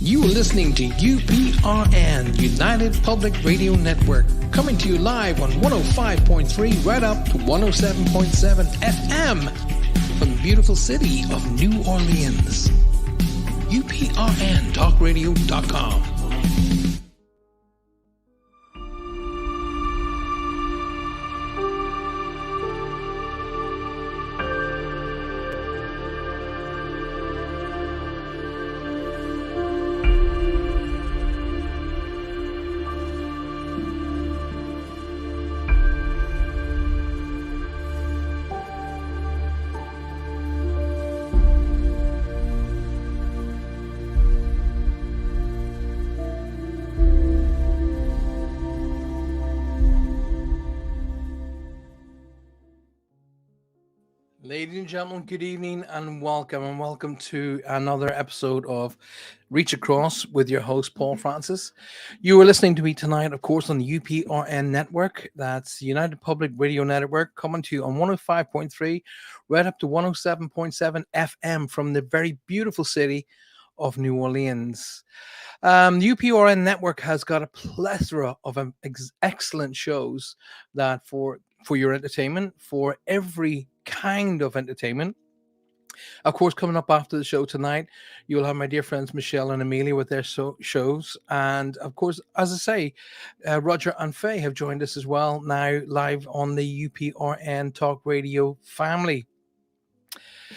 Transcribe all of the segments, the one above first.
You are listening to UPRN, United Public Radio Network, coming to you live on 105.3 right up to 107.7 FM from the beautiful city of New Orleans. UPRNTalkRadio.com. Ladies and gentlemen, good evening and welcome to another episode of Reach Across with your host, Paul Francis. You are listening to me tonight, of course, on the UPRN network. That's United Public Radio Network, coming to you on 105.3 right up to 107.7 FM from the very beautiful city of New Orleans. The UPRN network has got a plethora of excellent shows that for your entertainment, for every kind of entertainment. Of course, coming up after the show tonight, you'll have my dear friends Michelle and Amelia with their shows. And of course, as I say, Roger and Faye have joined us as well now live on the UPRN Talk Radio family.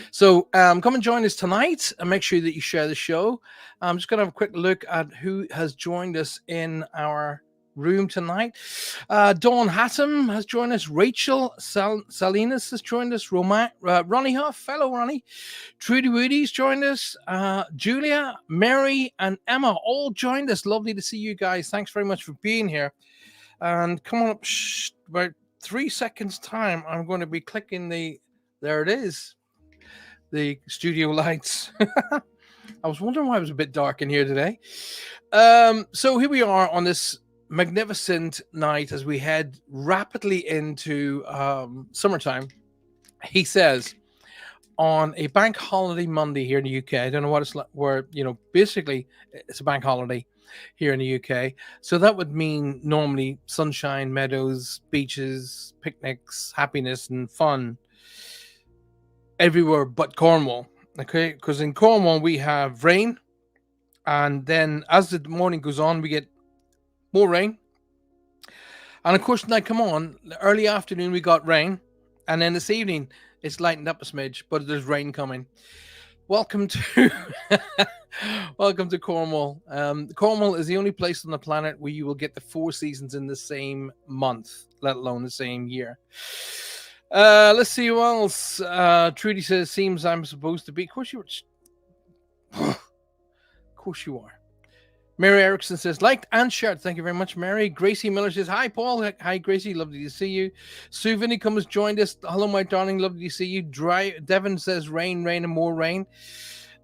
So come and join us tonight and make sure that you share the show. I'm just going to have a quick look at who has joined us in our room tonight. Dawn Hatton has joined us. Rachel Salinas has joined us. Ronnie Huff, hello Ronnie. Trudy Woody's joined us. Julia, Mary, and Emma all joined us. Lovely to see you guys. Thanks very much for being here. And come on up, about 3 seconds time, I'm going to be clicking there it is, the studio lights. I was wondering why it was a bit dark in here today. So here we are on this magnificent night as we head rapidly into summertime. He says on a bank holiday Monday here in the UK. I don't know what it's like, where, basically it's a bank holiday here in the UK. So that would mean normally sunshine, meadows, beaches, picnics, happiness and fun everywhere but Cornwall. Okay, because in Cornwall we have rain, and then as the morning goes on, we get more rain. And of course, now come on, early afternoon we got rain, and then this evening it's lightened up a smidge, but there's rain coming. Welcome to welcome to Cornwall. Cornwall is the only place on the planet where you will get the 4 seasons in the same month, let alone the same year. Let's see who else. Trudy says, seems I'm supposed to be. Of course you are. Of course you are. Mary Erickson says, liked and shared. Thank you very much, Mary. Gracie Miller says, hi, Paul. Hi, Gracie. Lovely to see you. Sue Vinicum has joined us. Hello, my darling. Lovely to see you. Devon says, rain, and more rain.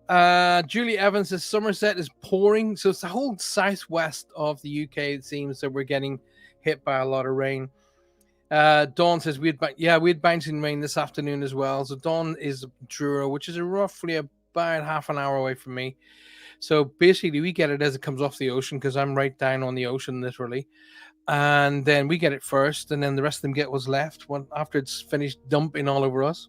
Julie Evans says, Somerset is pouring. So it's the whole southwest of the UK, it seems, that we're getting hit by a lot of rain. Dawn says, we had bouncing rain this afternoon as well. So Dawn is Truro, which is roughly about half an hour away from me. So basically, we get it as it comes off the ocean because I'm right down on the ocean, literally. And then we get it first, and then the rest of them get what's left after it's finished dumping all over us.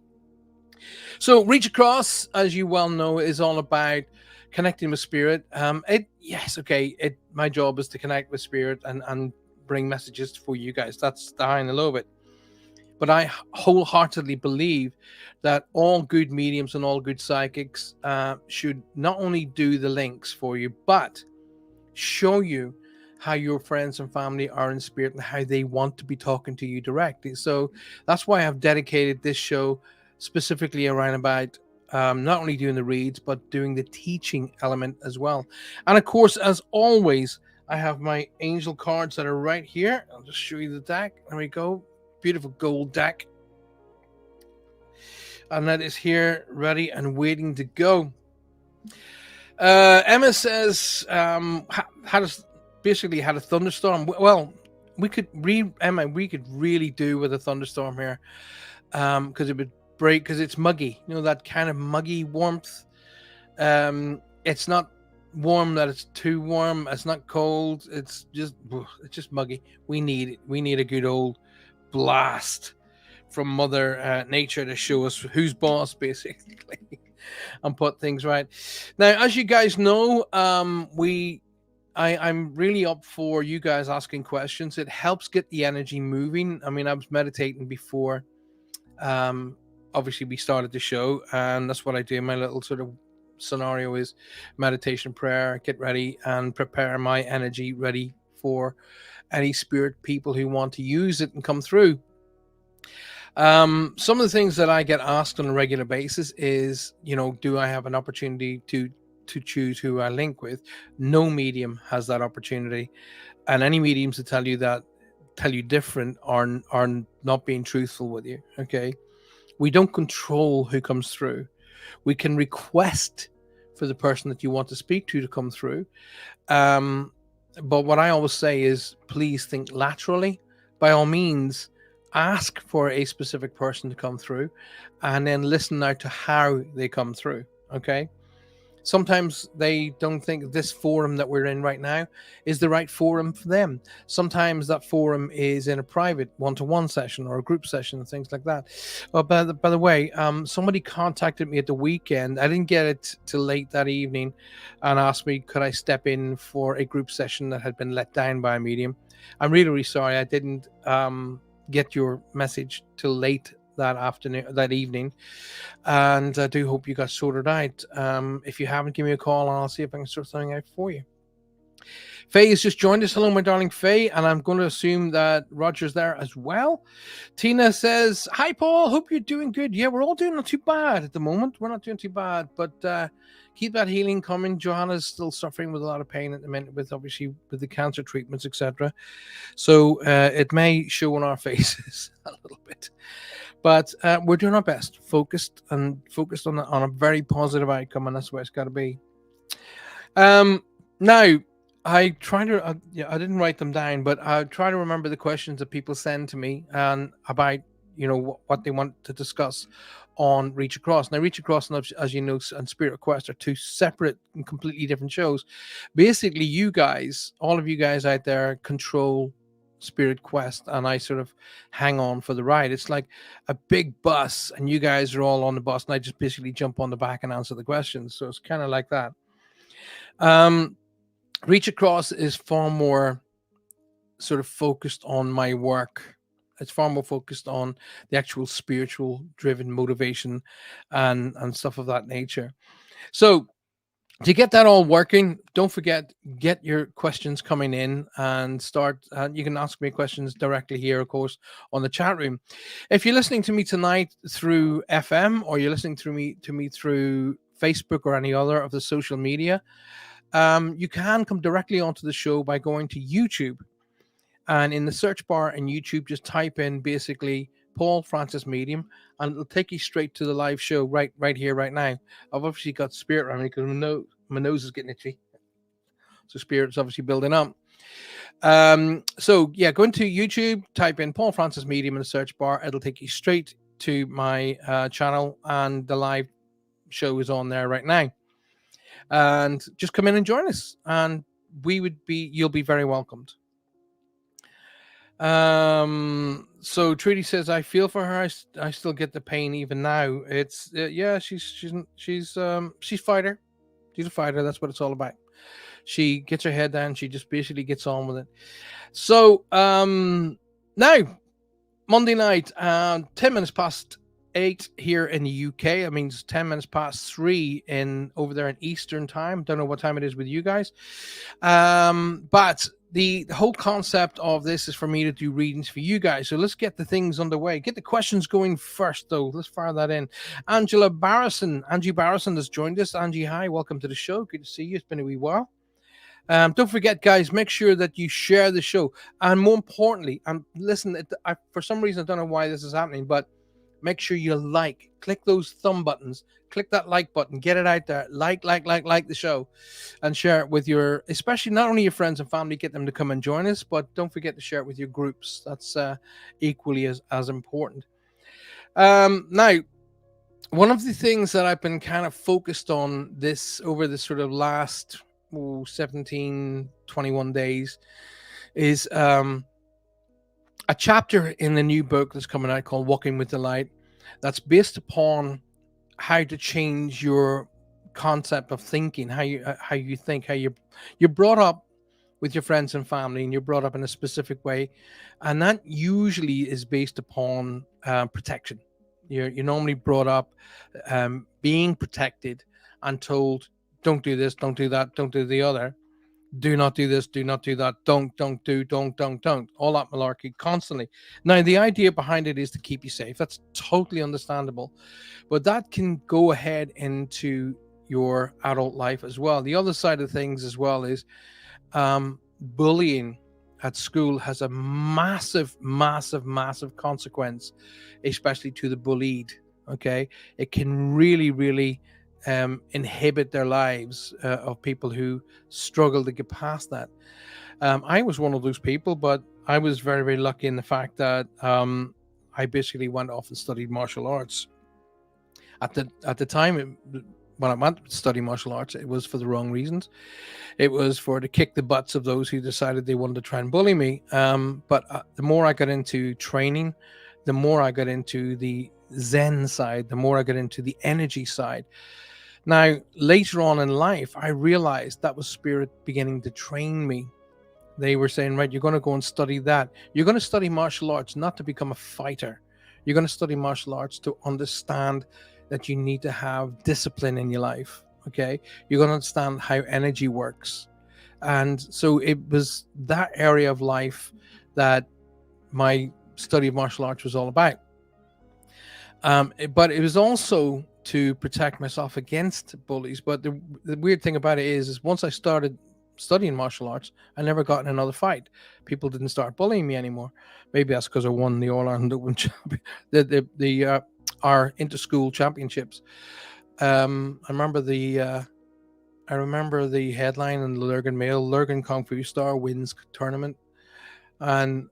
So Reach Across, as you well know, is all about connecting with spirit. My job is to connect with spirit and bring messages for you guys. That's the high and the low of it. But I wholeheartedly believe that all good mediums and all good psychics should not only do the links for you, but show you how your friends and family are in spirit and how they want to be talking to you directly. So that's why I've dedicated this show specifically around about not only doing the reads, but doing the teaching element as well. And of course, as always, I have my angel cards that are right here. I'll just show you the deck. There we go. Beautiful gold deck. And that is here, ready and waiting to go. Emma says, had a thunderstorm. Well, we could really do with a thunderstorm here. Because it would break, because it's muggy. You know, that kind of muggy warmth. It's not warm that it's too warm. It's not cold. It's just muggy. We need it. We need a good old blast from Mother Nature to show us who's boss, basically, and put things right. Now, as you guys know, I'm really up for you guys asking questions. It helps get the energy moving. I mean, I was meditating before. Um, Obviously, we started the show, and that's what I do. My little sort of scenario is meditation, prayer, get ready, and prepare my energy ready for any spirit people who want to use it and come through. Some of the things that I get asked on a regular basis is, do I have an opportunity to choose who I link with? No medium has that opportunity, and any mediums that tell you different are not being truthful with you. Okay, we don't control who comes through. We can request for the person that you want to speak to come through. Um, but what I always say is, please think laterally. By all means, ask for a specific person to come through, and then listen out to how they come through. Okay. Sometimes they don't think this forum that we're in right now is the right forum for them. Sometimes that forum is in a private one-to-one session or a group session and things like that. Well, by the way, somebody contacted me at the weekend. I didn't get it till late that evening, and asked me could I step in for a group session that had been let down by a medium. I'm really, really sorry I didn't get your message till late that evening, and I do hope you got sorted out. If you haven't, give me a call and I'll see if I can sort something out for you. Faye has just joined us. Hello, my darling Faye, and I'm going to assume that Roger's there as well. Tina says, hi, Paul. Hope you're doing good. Yeah, we're all doing not too bad at the moment. We're not doing too bad, but keep that healing coming. Johanna's still suffering with a lot of pain at the minute, with the cancer treatments, etc. So it may show on our faces a little bit. But we're doing our best, focused on a very positive outcome, and that's where it's got to be. Now, I try to, I didn't write them down, but I try to remember the questions that people send to me and about, what they want to discuss on Reach Across. Now, Reach Across, as you know, and Spirit Request are two separate and completely different shows. Basically, you guys, all of you guys out there, control Spirit Quest, and I sort of hang on for the ride. It's like a big bus, and you guys are all on the bus, and I just basically jump on the back and answer the questions. So it's kind of like that. Reach Across is far more sort of focused on my work. It's far more focused on the actual spiritual driven motivation and stuff of that nature. So to get that all working, don't forget, get your questions coming in and start. You can ask me questions directly here, of course, on the chat room. If you're listening to me tonight through FM, or you're listening to me through Facebook or any other of the social media, you can come directly onto the show by going to YouTube. And in the search bar in YouTube, just type in basically Paul Francis Medium, and it'll take you straight to the live show right here, right now. I've obviously got Spirit around me because my nose is getting itchy. So Spirit's obviously building up. So yeah, go into YouTube, type in Paul Francis Medium in the search bar. It'll take you straight to my channel, and the live show is on there right now. And just come in and join us, and you'll be very welcomed. So Trudy says, I feel for her. I still get the pain even now. It's yeah, she's fighter. She's a fighter. That's what it's all about. She gets her head down. She just basically gets on with it. So now Monday night, 10 minutes past 8 here in the UK. I mean, it's 10 minutes past 3 over there in Eastern time. Don't know what time it is with you guys. But the whole concept of this is for me to do readings for you guys. So let's get the things underway. Get the questions going first, though. Let's fire that in. Angie Barrison has joined us. Angie, hi. Welcome to the show. Good to see you. It's been a wee while. Don't forget, guys, make sure that you share the show. And more importantly, listen, for some reason, I don't know why this is happening, but make sure you click those thumb buttons, click that like button, get it out there, like the show, and share it with especially not only your friends and family, get them to come and join us, but don't forget to share it with your groups. That's equally as important. Now, one of the things that I've been kind of focused on over this sort of last 17, 21 days is a chapter in the new book that's coming out called Walking with the Light, that's based upon how to change your concept of thinking, how you think, how you're brought up with your friends and family, and you're brought up in a specific way, and that usually is based upon protection. You're normally brought up being protected and told, don't do this, don't do that, don't do the other, do not do this, do not do that, don't do, don't, all that malarkey constantly. Now, the idea behind it is to keep you safe. That's totally understandable, but that can go ahead into your adult life as well. The other side of things as well is bullying at school has a massive consequence, especially to the bullied. Okay, it can really inhibit their lives of people who struggle to get past that. I was one of those people, but I was very lucky in the fact that I basically went off and studied martial arts. At the time, when I went to study martial arts, it was for the wrong reasons. It was for to kick the butts of those who decided they wanted to try and bully me. But the more I got into training, the more I got into the Zen side, the more I got into the energy side. Now, later on in life, I realized that was spirit beginning to train me. They were saying, right, you're going to go and study that. You're going to study martial arts not to become a fighter. You're going to study martial arts to understand that you need to have discipline in your life. Okay, you're going to understand how energy works. And so it was that area of life that my study of martial arts was all about. But it was also to protect myself against bullies. But the weird thing about it is once I started studying martial arts, I never got in another fight. People didn't start bullying me anymore. Maybe that's because I won the All Ireland Open our inter-school championships. I remember the headline in the Lurgan Mail: Lurgan Kung Fu star wins tournament, and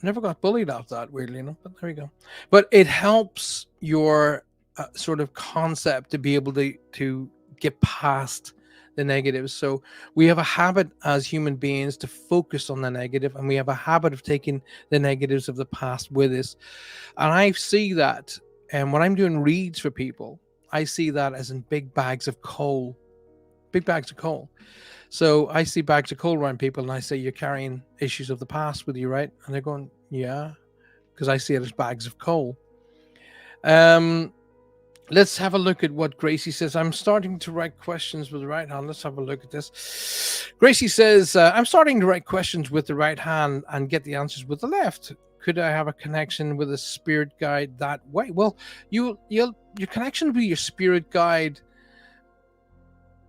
never got bullied off that, weirdly enough. But there we go. But it helps your sort of concept to be able to get past the negatives. So we have a habit as human beings to focus on the negative, and we have a habit of taking the negatives of the past with us. And I see that, and when I'm doing reads for people, I see that as in big bags of coal. So I see bags of coal around people, and I say, you're carrying issues of the past with you, right? And they're going, yeah, because I see it as bags of coal. Let's have a look at what Gracie says. I'm starting to write questions with the right hand. Let's have a look at this. Gracie says, I'm starting to write questions with the right hand and get the answers with the left. Could I have a connection with a spirit guide that way? Well, your connection with your spirit guide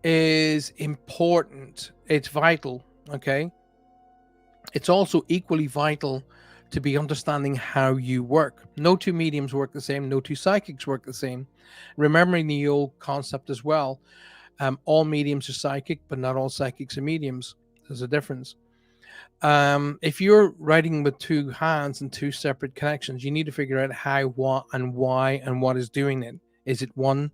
is important. It's vital. Okay. It's also equally vital to be understanding how you work. No two mediums work the same. No two psychics work the same. Remembering the old concept as well. All mediums are psychic, but not all psychics are mediums. There's a difference. If you're writing with two hands and two separate connections, you need to figure out how, what, and why, and what is doing it. Is it one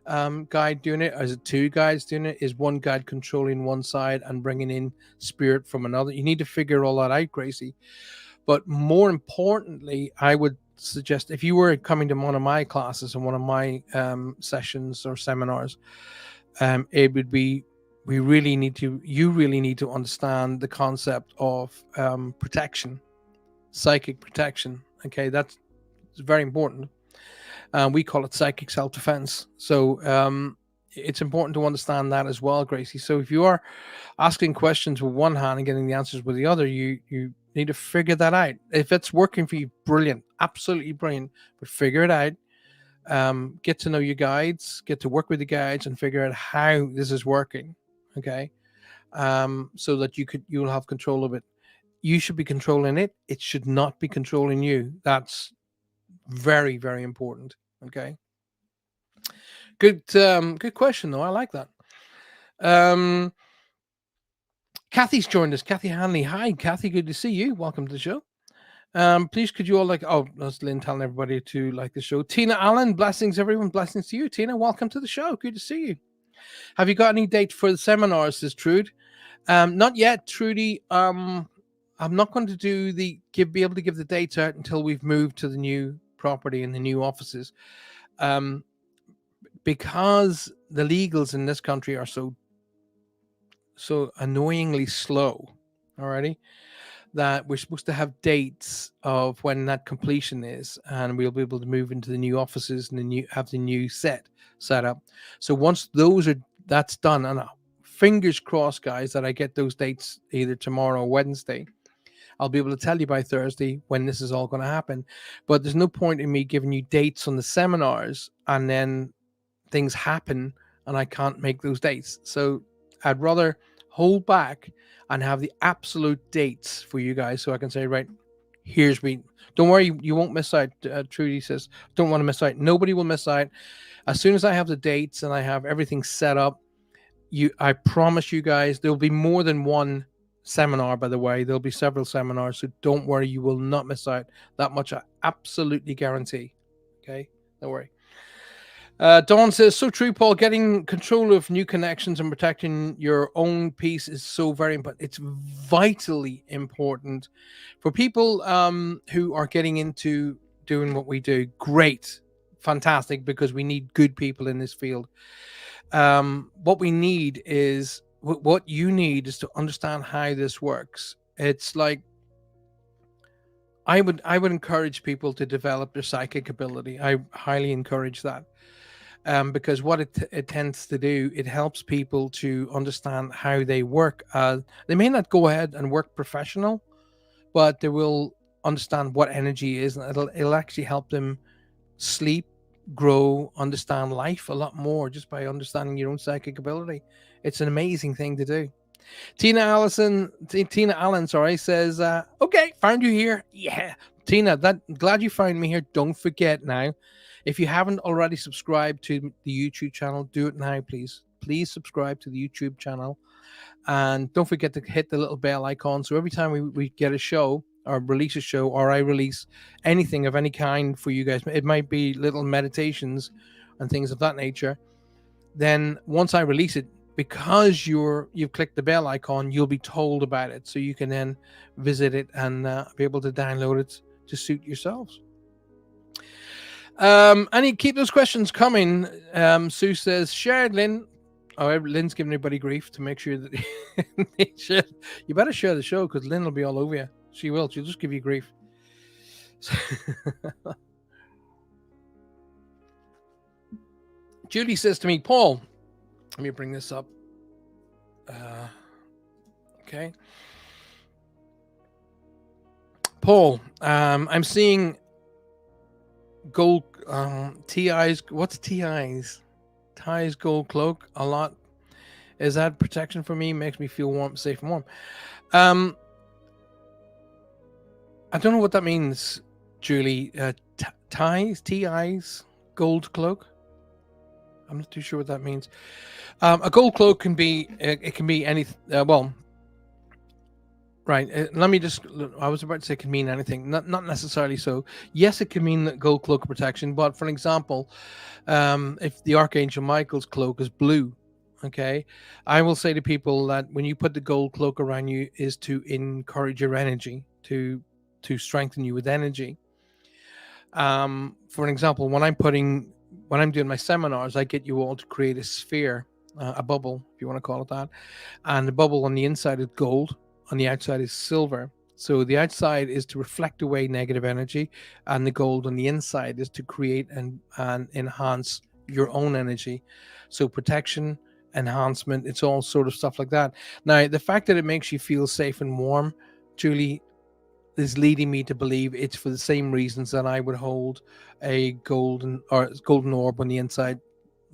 guide doing it? Or is it two guides doing it? Is one guide controlling one side and bringing in spirit from another? You need to figure all that out, Gracie. But more importantly, I would suggest if you were coming to one of my classes and one of my sessions or seminars, it would be you really need to understand the concept of protection, psychic protection. Okay, that's very important. We call it psychic self-defense. So it's important to understand that as well, Gracie. So if you are asking questions with one hand and getting the answers with the other, you need to figure that out. If it's working for you, brilliant, absolutely brilliant. But figure it out. Get to know your guides, get to work with the guides, and figure out how this is working. Okay, so that you'll have control of it. You should be controlling it. It should not be controlling you. That's very, very important. Okay. Good question though. I like that. Kathy's joined us. Kathy Hanley. Hi, Kathy. Good to see you. Welcome to the show. Please could you all that's Lynn telling everybody to like the show. Tina Allen, blessings everyone. Blessings to you. Tina, welcome to the show. Good to see you. Have you got any date for the seminars, says Trude? Not yet, Trudy. I'm not going to be able to give the dates out until we've moved to the new property and the new offices. Um, because the legals in this country are so annoyingly slow. Alrighty, that we're supposed to have dates of when that completion is, and we'll be able to move into the new offices and have the new set up. So once that's done, and fingers crossed, guys, that I get those dates either tomorrow or Wednesday. I'll be able to tell you by Thursday when this is all going to happen. But there's no point in me giving you dates on the seminars and then things happen and I can't make those dates. So I'd rather hold back and have the absolute dates for you guys so I can say, right, here's me. Don't worry, you won't miss out. Trudy says, don't want to miss out. Nobody will miss out. As soon as I have the dates and I have everything set up, I promise you guys, there'll be more than one seminar, by the way. There'll be several seminars, so don't worry, you will not miss out. That much I absolutely guarantee. Okay, don't worry. Dawn says, so true, Paul. Getting control of new connections and protecting your own peace is so very important. It's vitally important for people who are getting into doing what we do. Great, fantastic, because we need good people in this field. What we need is what you need is to understand how this works. It's like I would encourage people to develop their psychic ability. I highly encourage that. Because what it tends to do, it helps people to understand how they work. They may not go ahead and work professional, but they will understand what energy is, and it'll actually help them sleep, grow, understand life a lot more just by understanding your own psychic ability. It's an amazing thing to do. Tina Allen, sorry, says, okay, found you here. Yeah, Tina, glad you found me here. Don't forget now, if you haven't already subscribed to the YouTube channel, do it now, please. Please subscribe to the YouTube channel. And don't forget to hit the little bell icon. So every time we get a show or release a show, or I release anything of any kind for you guys, it might be little meditations and things of that nature. Then once I release it, because you've clicked the bell icon, you'll be told about it. So you can then visit it and be able to download it to suit yourselves. And you keep those questions coming. Sue says, share it, Lynn. Oh, Lynn's giving everybody grief to make sure that you better share the show because Lynn will be all over you. She will. She'll just give you grief. Judy says to me, Paul, let me bring this up. Okay. Paul, I'm seeing gold TI's. What's TI's? Ty's gold cloak a lot. Is that protection for me? Makes me feel warm, safe and warm. I don't know what that means, Julie. TI's gold cloak. I'm not too sure what that means. A gold cloak can be it can be any right. Let me just. I was about to say it can mean anything. Not necessarily so. Yes, it can mean gold cloak protection. But for example, if the Archangel Michael's cloak is blue, okay, I will say to people that when you put the gold cloak around you is to encourage your energy, to strengthen you with energy. For an example, when I'm doing my seminars, I get you all to create a sphere, a bubble, if you want to call it that, and the bubble on the inside is gold, on the outside is silver. So the outside is to reflect away negative energy, and the gold on the inside is to create and enhance your own energy. So protection, enhancement, it's all sort of stuff like that. Now, the fact that it makes you feel safe and warm, Julie, is leading me to believe it's for the same reasons that I would hold a golden orb on the inside,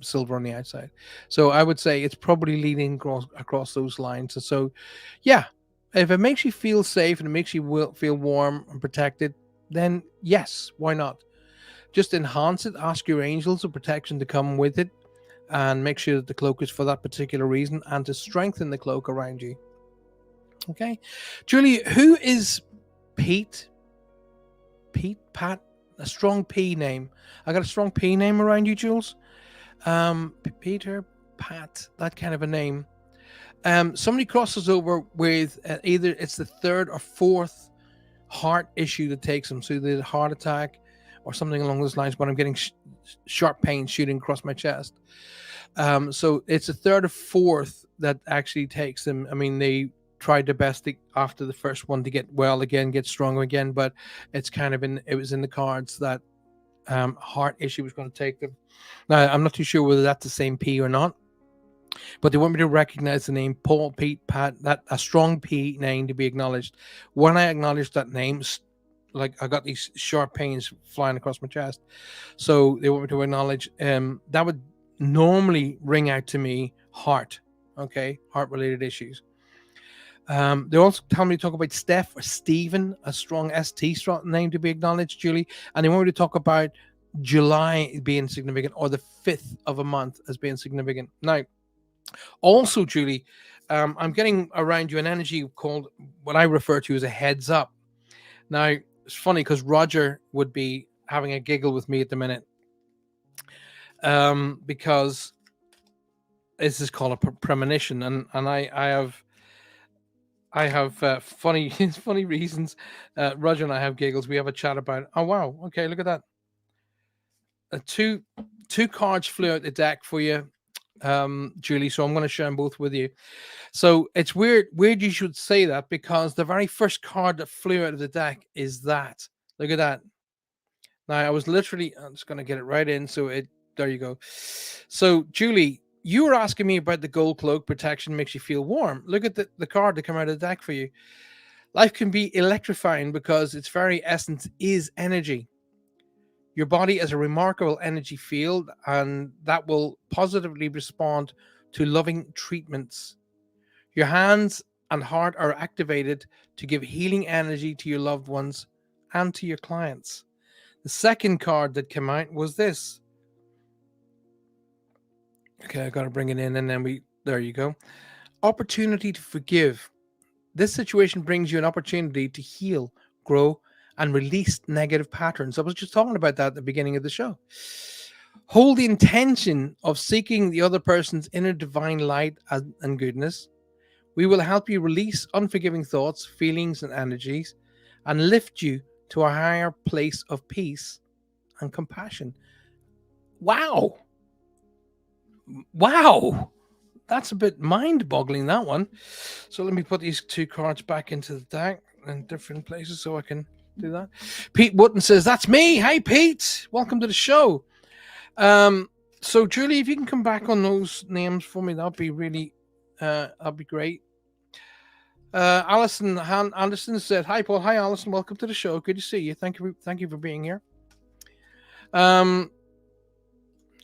silver on the outside. So I would say it's probably leading across those lines. And so, yeah, if it makes you feel safe and it makes you feel warm and protected, then yes, why not? Just enhance it. Ask your angels of protection to come with it and make sure that the cloak is for that particular reason and to strengthen the cloak around you. Okay. Julie, who is Pat, a strong P name. I got a strong P name around you, Jules. Peter, Pat, that kind of a name. Somebody crosses over with either it's the third or fourth heart issue that takes them. So the heart attack or something along those lines, when I'm getting sharp pain shooting across my chest. So it's the third or fourth that actually takes them. I mean, they tried their best after the first one to get well again, get stronger again, but it's kind of it was in the cards that heart issue was going to take them. Now, I'm not too sure whether that's the same P or not, but they want me to recognize the name Paul, Pete, Pat, that a strong P name to be acknowledged. When I acknowledge that name, like I got these sharp pains flying across my chest. So they want me to acknowledge that would normally ring out to me heart, okay, heart related issues. They also tell me to talk about Steph or Stephen, a strong ST strong name to be acknowledged, Julie. And they want me to talk about July being significant or the 5th of a month as being significant. Now, also, Julie, I'm getting around you an energy called what I refer to as a heads up. Now, it's funny because Roger would be having a giggle with me at the minute because this is called a premonition, and I have funny funny reasons. Roger and I have giggles. We have a chat about. Oh wow! Okay, look at that. Two cards flew out the deck for you, Julie. So I'm going to share them both with you. So it's weird you should say that because the very first card that flew out of the deck is that. Look at that. Now I'm just going to get it right in. So there you go. So Julie, you were asking me about the gold cloak protection makes you feel warm. Look at the card that came out of the deck for you. Life can be electrifying because its very essence is energy. Your body is a remarkable energy field, and that will positively respond to loving treatments. Your hands and heart are activated to give healing energy to your loved ones and to your clients. The second card that came out was this. Okay, I got to bring it in, and then there you go. Opportunity to forgive. This situation brings you an opportunity to heal, grow, and release negative patterns. I was just talking about that at the beginning of the show. Hold the intention of seeking the other person's inner divine light and goodness. We will help you release unforgiving thoughts, feelings, and energies, and lift you to a higher place of peace and compassion. Wow. That's a bit mind-boggling, that one. So let me put these two cards back into the deck in different places so I can do that. Pete Wooten says, that's me. Hey, Pete. Welcome to the show. So, Julie, if you can come back on those names for me, that'd be really, that'd be great. Alison Anderson said, hi, Paul. Hi, Alison. Welcome to the show. Good to see you. Thank you for being here.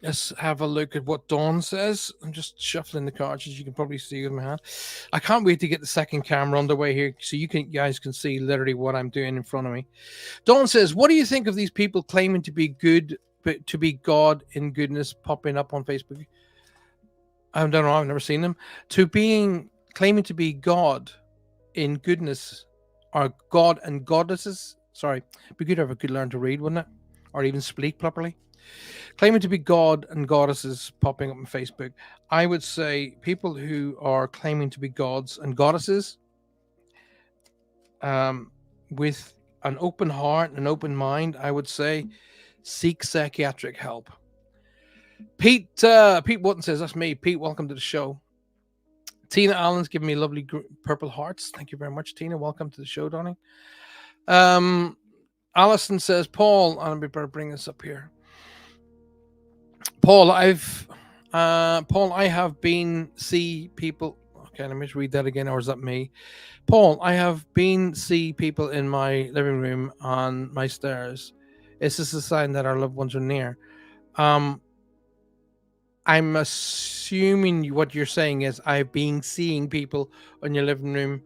Let's have a look at what Dawn says. I'm just shuffling the cards, as you can probably see with my hand. I can't wait to get the second camera underway here so you guys can see literally what I'm doing in front of me. Dawn says, what do you think of these people claiming to be good, but to be God in goodness popping up on Facebook? I don't know. I've never seen them. Claiming to be God in goodness, or God and goddesses. Sorry, it'd be good if I could learn to read, wouldn't it? Or even speak properly. Claiming to be God and goddesses popping up on Facebook. I would say people who are claiming to be gods and goddesses with an open heart and an open mind, I would say seek psychiatric help. Pete Wotton says, that's me. Pete, welcome to the show. Tina Allen's giving me lovely purple hearts. Thank you very much, Tina. Welcome to the show, Donnie. Allison says, Paul, and I better bring this up here. Paul, I have been see people. Okay, let me just read that again, or is that me? Paul, I have been see people in my living room on my stairs. Is this a sign that our loved ones are near? I'm assuming what you're saying is I've been seeing people on your living room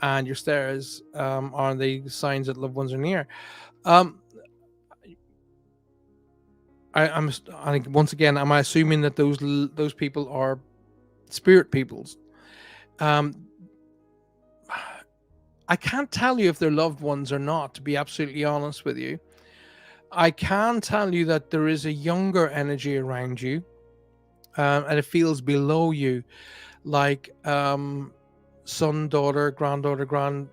and your stairs. Are the signs that loved ones are near? I once again, am I assuming that those people are spirit peoples? I can't tell you if they're loved ones or not, to be absolutely honest with you. I can tell you that there is a younger energy around you. and it feels below you, like son, daughter, granddaughter, grandson,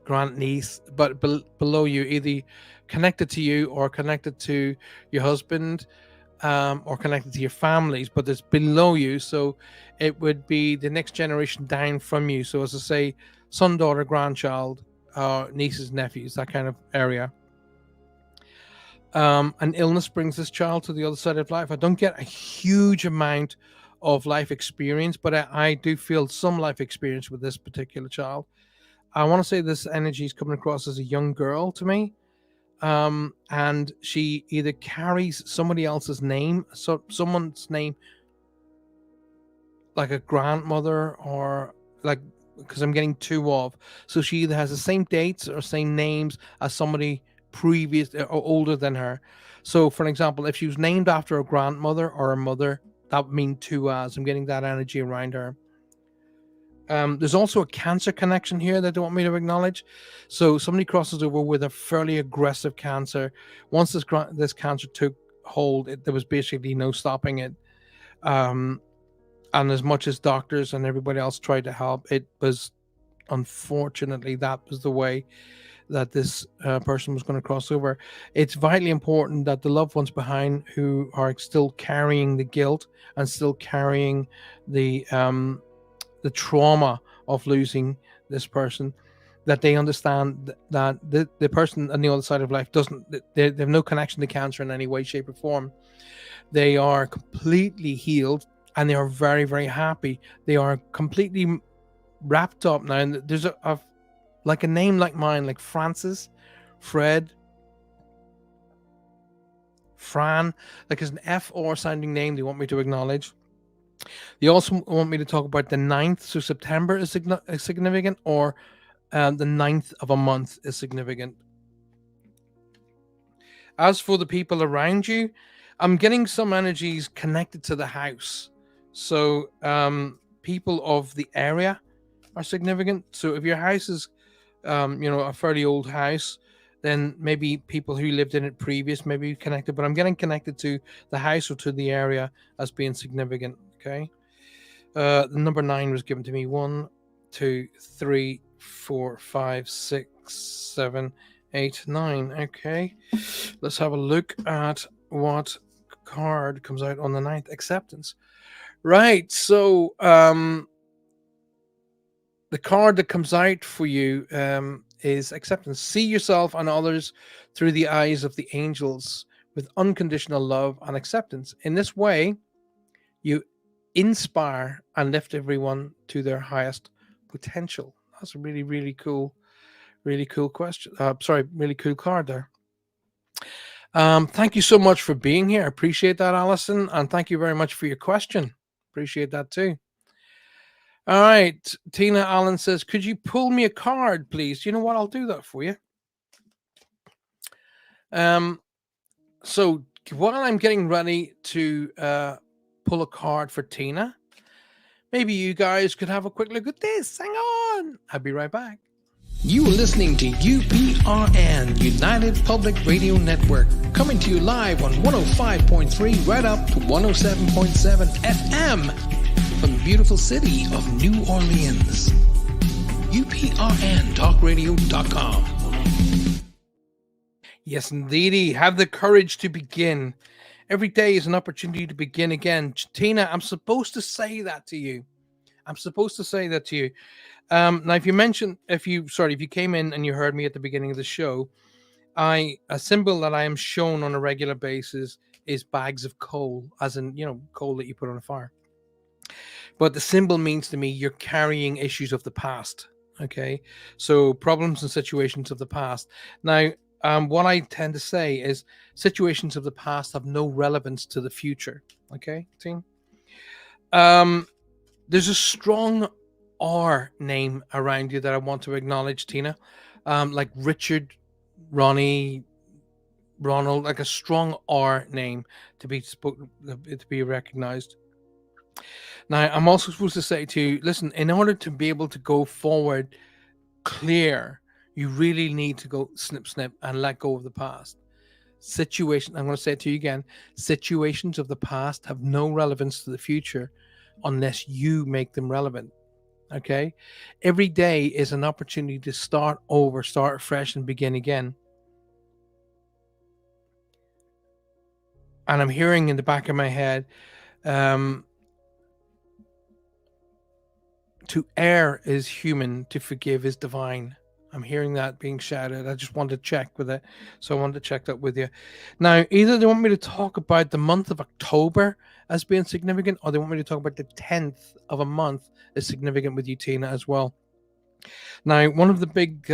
grandniece, but below you, either connected to you or connected to your husband, or connected to your families, but it's below you. So it would be the next generation down from you. So as I say, son, daughter, grandchild, nieces, nephews, that kind of area. An illness brings this child to the other side of life. I don't get a huge amount of life experience, but I do feel some life experience with this particular child. I want to say this energy is coming across as a young girl to me. And she either carries somebody else's name, so someone's name, like a grandmother, or like, because I'm getting two of. So she either has the same dates or same names as somebody previous or older than her. So, for example, if she was named after a grandmother or a mother, that would mean two as. I'm getting that energy around her. There's also a cancer connection here that they want me to acknowledge. So somebody crosses over with a fairly aggressive cancer. Once this cancer took hold, there was basically no stopping it. Um, and as much as doctors and everybody else tried to help, it was, unfortunately, that was the way that this person was going to cross over. It's vitally important that the loved ones behind, who are still carrying the guilt and still carrying the trauma of losing this person, that they understand that the person on the other side of life they have no connection to cancer in any way, shape, or form. They are completely healed, and they are very, very happy. They are completely wrapped up now. And there's a like a name like mine, like Francis, Fred, Fran, like it's an FR sounding name they want me to acknowledge. They also want me to talk about the 9th. So September is significant, or the 9th of a month is significant. As for the people around you, I'm getting some energies connected to the house. So people of the area are significant. So if your house is, a fairly old house, then maybe people who lived in it previous may be connected. But I'm getting connected to the house or to the area as being significant. Okay. The number 9 was given to me. 1, 2, 3, 4, 5, 6, 7, 8, 9. Okay. Let's have a look at what card comes out on the 9th. Acceptance. Right. So the card that comes out for you is acceptance. See yourself and others through the eyes of the angels with unconditional love and acceptance. In this way, you inspire and lift everyone to their highest potential. That's a really, really cool question. Really cool card there. Thank you so much for being here. I appreciate that, Alison. And thank you very much for your question. Appreciate that too. All right. Tina Allen says, could you pull me a card, please? You know what? I'll do that for you. So while I'm getting ready to pull a card for Tina, maybe you guys could have a quick look at this. Hang on. I'll be right back. You are listening to UPRN, United Public Radio Network, coming to you live on 105.3 right up to 107.7 FM from the beautiful city of New Orleans. UPRNtalkradio.com. Yes, indeedy. Have the courage to begin. Every day is an opportunity to begin again. Tina, I'm supposed to say that to you. Now, if you came in and you heard me at the beginning of the show, a symbol that I am shown on a regular basis is bags of coal, as in, coal that you put on a fire. But the symbol means to me you're carrying issues of the past. Okay, so problems and situations of the past. Now, what I tend to say is situations of the past have no relevance to the future. Okay, team. There's a strong R name around you that I want to acknowledge, Tina. Like Richard, Ronnie, Ronald, like a strong R name to be recognized. Now, I'm also supposed to say to you, listen, in order to be able to go forward clear, you really need to go snip, snip and let go of the past. Situation, I'm going to say it to you again, situations of the past have no relevance to the future unless you make them relevant. Okay? Every day is an opportunity to start over, start fresh, and begin again. And I'm hearing in the back of my head, um, to err is human, to forgive is divine. I'm hearing that being shouted. I just wanted to check with it. So I wanted to check that with you. Now, either they want me to talk about the month of October as being significant, or they want me to talk about the 10th of a month as significant with you, Tina, as well. Now, one of the big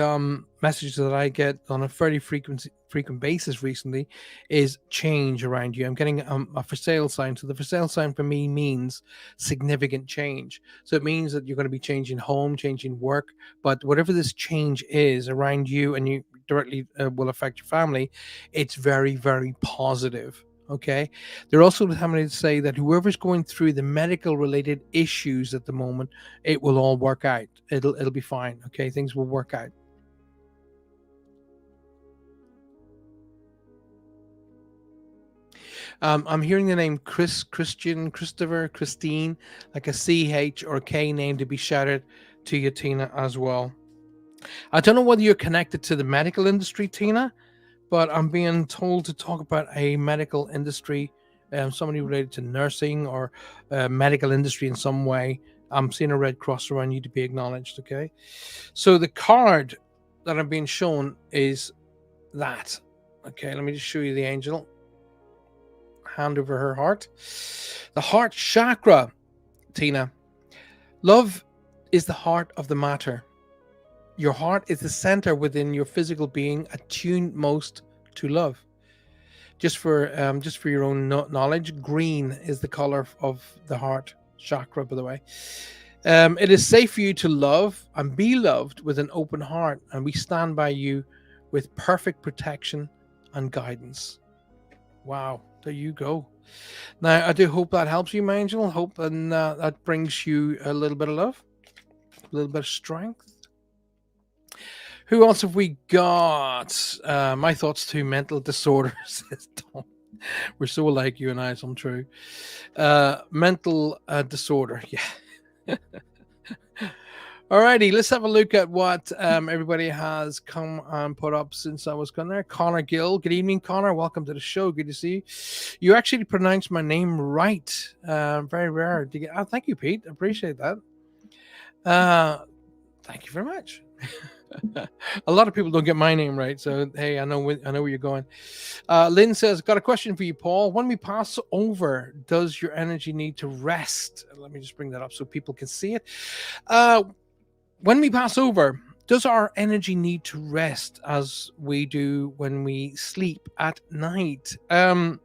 messages that I get on a fairly frequent basis recently is change around you. I'm getting a for sale sign. So the for sale sign for me means significant change. So it means that you're going to be changing home, changing work, but whatever this change is around you and you directly will affect your family, it's very, very positive. Okay. They're also having to say that whoever's going through the medical related issues at the moment, it will all work out. It'll be fine. Okay, things will work out. I'm hearing the name Chris, Christian, Christopher, Christine, like a CH or K name to be shouted to you, Tina, as well. I don't know whether you're connected to the medical industry, Tina, but I'm being told to talk about a medical industry, somebody related to nursing or medical industry in some way. I'm seeing a red cross around you to be acknowledged. Okay, so the card that I'm being shown is that. Okay, let me just show you the angel. Hand over her heart. The heart chakra, Tina. Love is the heart of the matter. Your heart is the center within your physical being, attuned most to love. Just for your own knowledge, green is the color of the heart chakra. By the way, it is safe for you to love and be loved with an open heart, and we stand by you with perfect protection and guidance. Wow, there you go. Now, I do hope that helps you, my angel. Hope and that brings you a little bit of love, a little bit of strength. Who else have we got? My thoughts to mental disorders, says Tom. We're so alike, you and I, some true. Mental disorder, yeah. Alrighty, let's have a look at what everybody has come and put up since I was gone there. Connor Gill, good evening, Connor. Welcome to the show. Good to see you. You actually pronounced my name right. Very rare. Thank you, Pete. I appreciate that. Thank you very much. A lot of people don't get my name right, so hey, I know where you're going. Lynn says, "Got a question for you, Paul. When we pass over, does your energy need to rest?" Let me just bring that up so people can see it. When we pass over, does our energy need to rest as we do when we sleep at night? I'm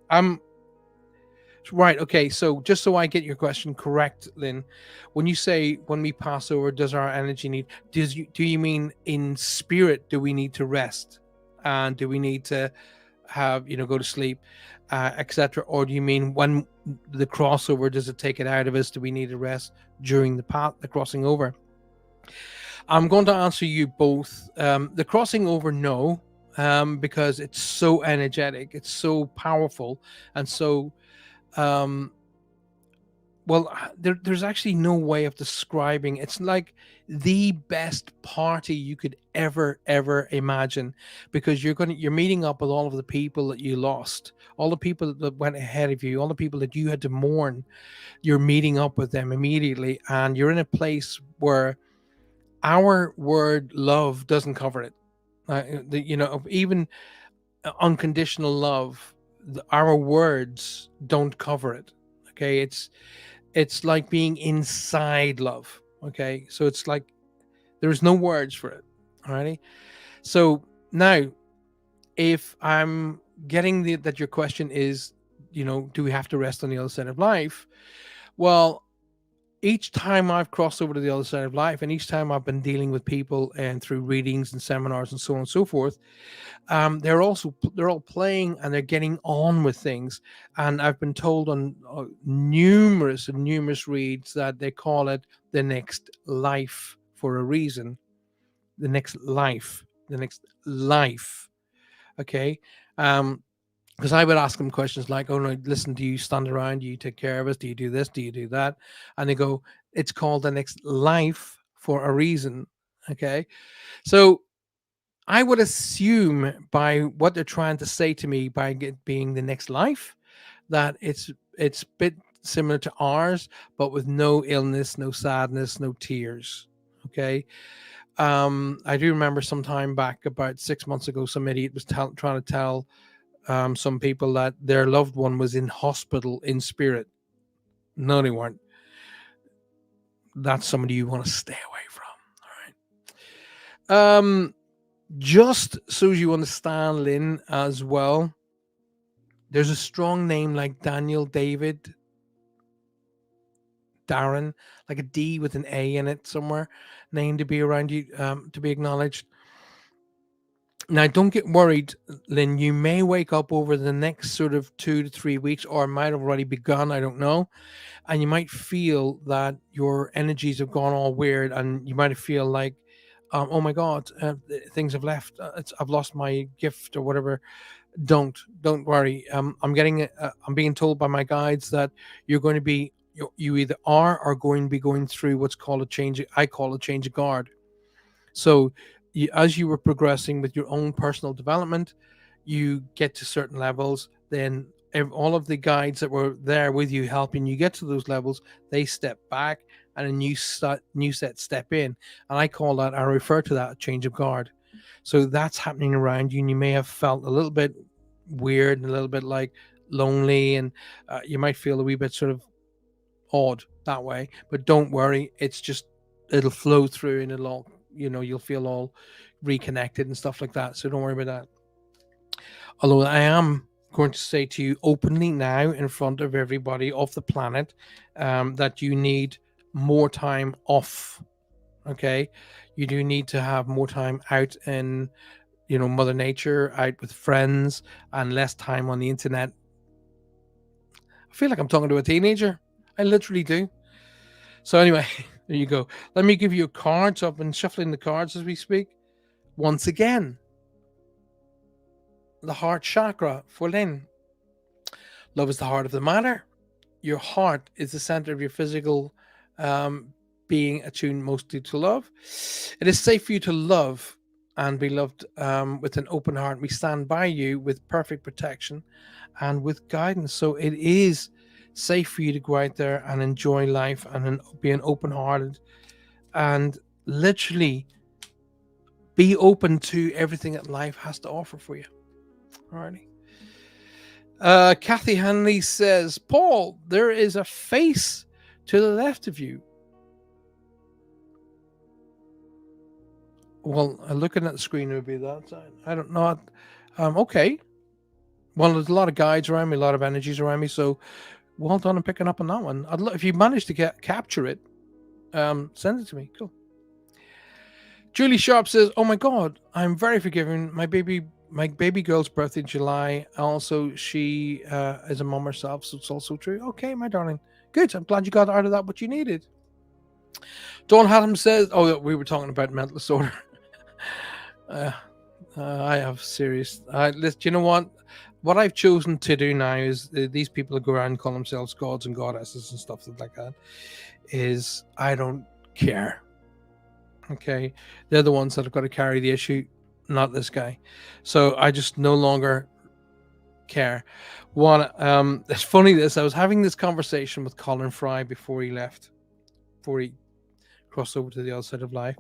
right. Okay. So just so I get your question correct, Lynn, when you say when we pass over, does our energy need? Do you mean in spirit? Do we need to rest? And do we need to have go to sleep, etc.? Or do you mean when the crossover, does it take it out of us? Do we need to rest during the crossing over? I'm going to answer you both. The crossing over, no, because it's so energetic, it's so powerful, and so um, well, there's actually no way of describing. It's like the best party you could ever imagine, because you're meeting up with all of the people that you lost, all the people that went ahead of you, all the people that you had to mourn. You're meeting up with them immediately, and you're in a place where our word love doesn't cover it. Even unconditional love, our words don't cover it. Okay, it's like being inside love. Okay, so it's like there's no words for it. Alrighty. So now, if I'm getting that your question is, do we have to rest on the other side of life? Well, each time I've crossed over to the other side of life, and each time I've been dealing with people and through readings and seminars and so on and so forth, they're all playing and they're getting on with things. And I've been told on numerous and numerous reads that they call it the next life for a reason. The next life. Okay. Because I would ask them questions like, "Oh no, listen, do you stand around? Do you take care of us? Do you do this? Do you do that?" And they go, "It's called the next life for a reason." Okay, so I would assume by what they're trying to say to me by it being the next life that it's a bit similar to ours, but with no illness, no sadness, no tears. Okay. I do remember some time back, about 6 months ago, some idiot was trying to tell some people that their loved one was in hospital in spirit. No, they weren't. That's somebody you want to stay away from. All right. Just so you understand, Lynn, as well, there's a strong name like Daniel, David, Darren, like a D with an A in it somewhere, name to be around you, to be acknowledged. Now, don't get worried, Lynn. You may wake up over the next sort of 2 to 3 weeks, or it might have already begun. I don't know. And you might feel that your energies have gone all weird, and you might feel like, oh my God, things have left. I've lost my gift or whatever. Don't worry. I'm being told by my guides that you're going to be you either are or going to be going through what's called a change. I call a change of guard. So, as you were progressing with your own personal development, you get to certain levels. Then all of the guides that were there with you, helping you get to those levels, they step back, and a new set step in. And I refer to that a change of guard. So that's happening around you, and you may have felt a little bit weird and a little bit like lonely, and you might feel a wee bit sort of odd that way. But don't worry, it'll flow through, and it'll all, you'll feel all reconnected and stuff like that. So don't worry about that. Although I am going to say to you openly now in front of everybody off the planet, that you need more time off. Okay, you do need to have more time out in, Mother Nature, out with friends, and less time on the internet. I feel like I'm talking to a teenager. I literally do. So anyway, there you go. Let me give you a card. So I've been shuffling the cards as we speak. Once again, the heart chakra for Lynn. Love is the heart of the matter. Your heart is the center of your physical being, attuned mostly to love. It is safe for you to love and be loved with an open heart. We stand by you with perfect protection and with guidance. So it is safe for you to go out there and enjoy life and be an open hearted and literally be open to everything that life has to offer for you. Alrighty. Kathy Hanley says, Paul, there is a face to the left of you. Well, looking at the screen would be that side. I don't know. Okay. Well, there's a lot of guides around me, a lot of energies around me. So well done on picking up on that one. If you manage to capture it, send it to me. Cool. Julie Sharp says, oh my God, I'm very forgiving. My baby girl's birthday in July. Also, she is a mom herself, so it's also true. Okay, my darling. Good. I'm glad you got out of that what you needed. Dawn Haddam says, oh, we were talking about mental disorder. I have serious. You know what? What I've chosen to do now is these people that go around and call themselves gods and goddesses and stuff like that, is I don't care. Okay, they're the ones that have got to carry the issue, not this guy. So I just no longer care. It's funny I was having this conversation with Colin Fry before he left, before he crossed over to the other side of life,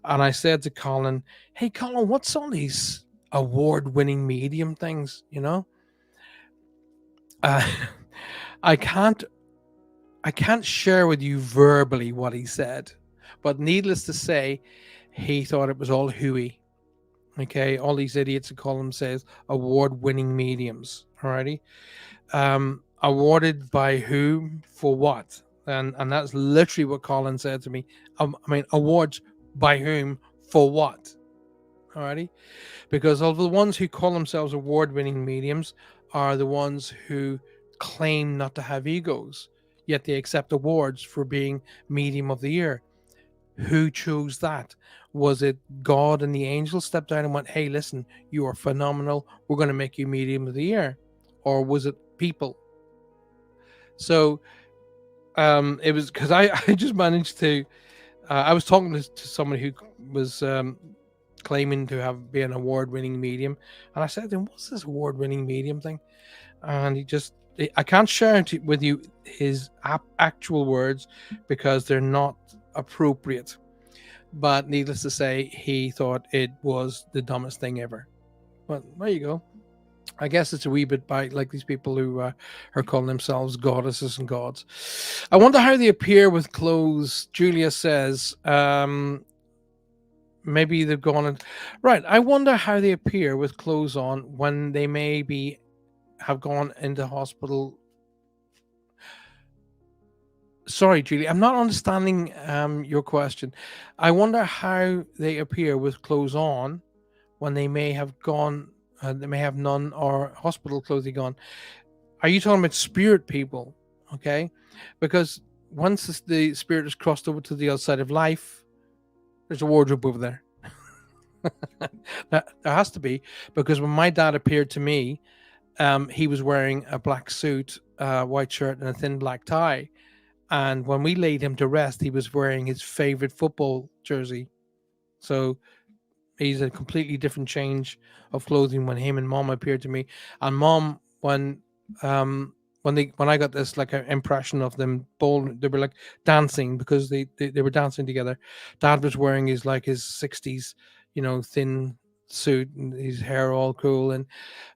and I said to Colin, "Hey, Colin, what's all these award-winning medium things? I can't share with you verbally what he said, but needless to say, he thought it was all hooey. Okay, all these idiots that call themselves award-winning mediums. Alrighty, awarded by whom for what? And that's literally what Colin said to me. I mean, awards by whom for what? Alrighty, because of the ones who call themselves award-winning mediums are the ones who claim not to have egos, yet they accept awards for being medium of the year. Who chose that? Was it God and the angels stepped down and went, hey, listen, you are phenomenal. We're going to make you medium of the year. or was it people? So it was because I just managed to. I was talking to someone who was claiming to have been an award-winning medium, and I said to him, "What's this award-winning medium thing?" And I can't share it with you his actual words because they're not appropriate. But needless to say, he thought it was the dumbest thing ever. But there you go. I guess it's a wee bit like these people who are calling themselves goddesses and gods. I wonder how they appear with clothes. Julia says, maybe they've gone and right. I wonder how they appear with clothes on when they maybe have gone into hospital. Sorry, Julie, I'm not understanding your question. I wonder how they appear with clothes on when they may have gone, they may have none or hospital clothing on. Are you talking about spirit people? Okay, because once the spirit has crossed over to the other side of life, there's a wardrobe over there. There has to be, because when my dad appeared to me, he was wearing a black suit, white shirt, and a thin black tie. And when we laid him to rest, he was wearing his favorite football jersey. So he's a completely different change of clothing when him and mom appeared to me. And mom, um when I got this like an impression of them ball, they were like dancing because they were dancing together. Dad was wearing his 60s, thin suit and his hair all cool, and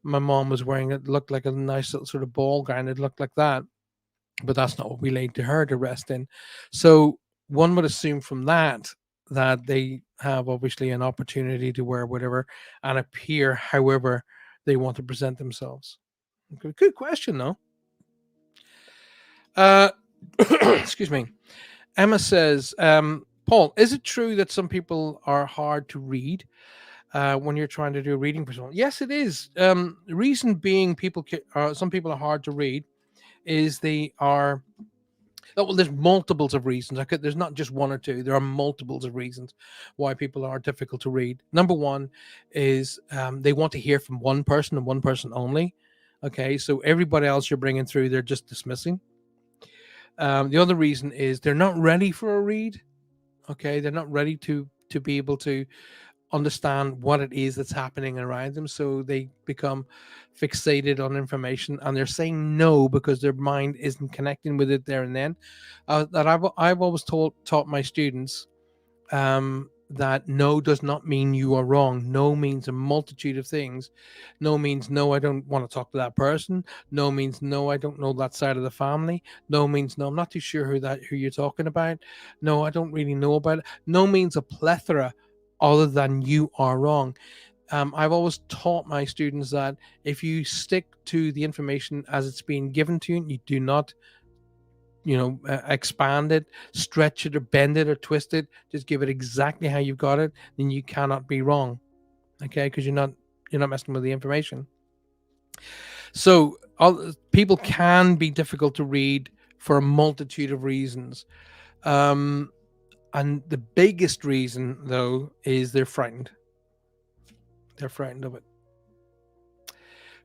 my mom was wearing it looked like a nice little sort of ball gown. It looked like that, but that's not what we laid to her to rest in. So one would assume from that they have obviously an opportunity to wear whatever and appear however they want to present themselves. Good question, though. Uh, excuse me. Emma says, Paul, is it true that some people are hard to read when you're trying to do a reading for someone? Yes, it is. The reason being, some people are hard to read is they are. Oh, well, there's multiples of reasons. There's not just one or two. There are multiples of reasons why people are difficult to read. Number one is they want to hear from one person and one person only. Okay, so everybody else you're bringing through, they're just dismissing. The other reason is they're not ready for a read. Okay, they're not ready to be able to understand what it is that's happening around them, so they become fixated on information and they're saying no because their mind isn't connecting with it there and then. That I've always taught my students that no does not mean you are wrong. No means a multitude of things. No means no, I don't want to talk to that person. No means no, I don't know that side of the family. No means no, I'm not too sure who you're talking about. No, I don't really know about it. No means a plethora other than you are wrong. I've always taught my students that if you stick to the information as it's being given to you, you do not expand it, stretch it, or bend it, or twist it. Just give it exactly how you've got it, then you cannot be wrong. Okay, because you're not messing with the information. So people can be difficult to read for a multitude of reasons, and the biggest reason though is they're frightened. They're frightened of it.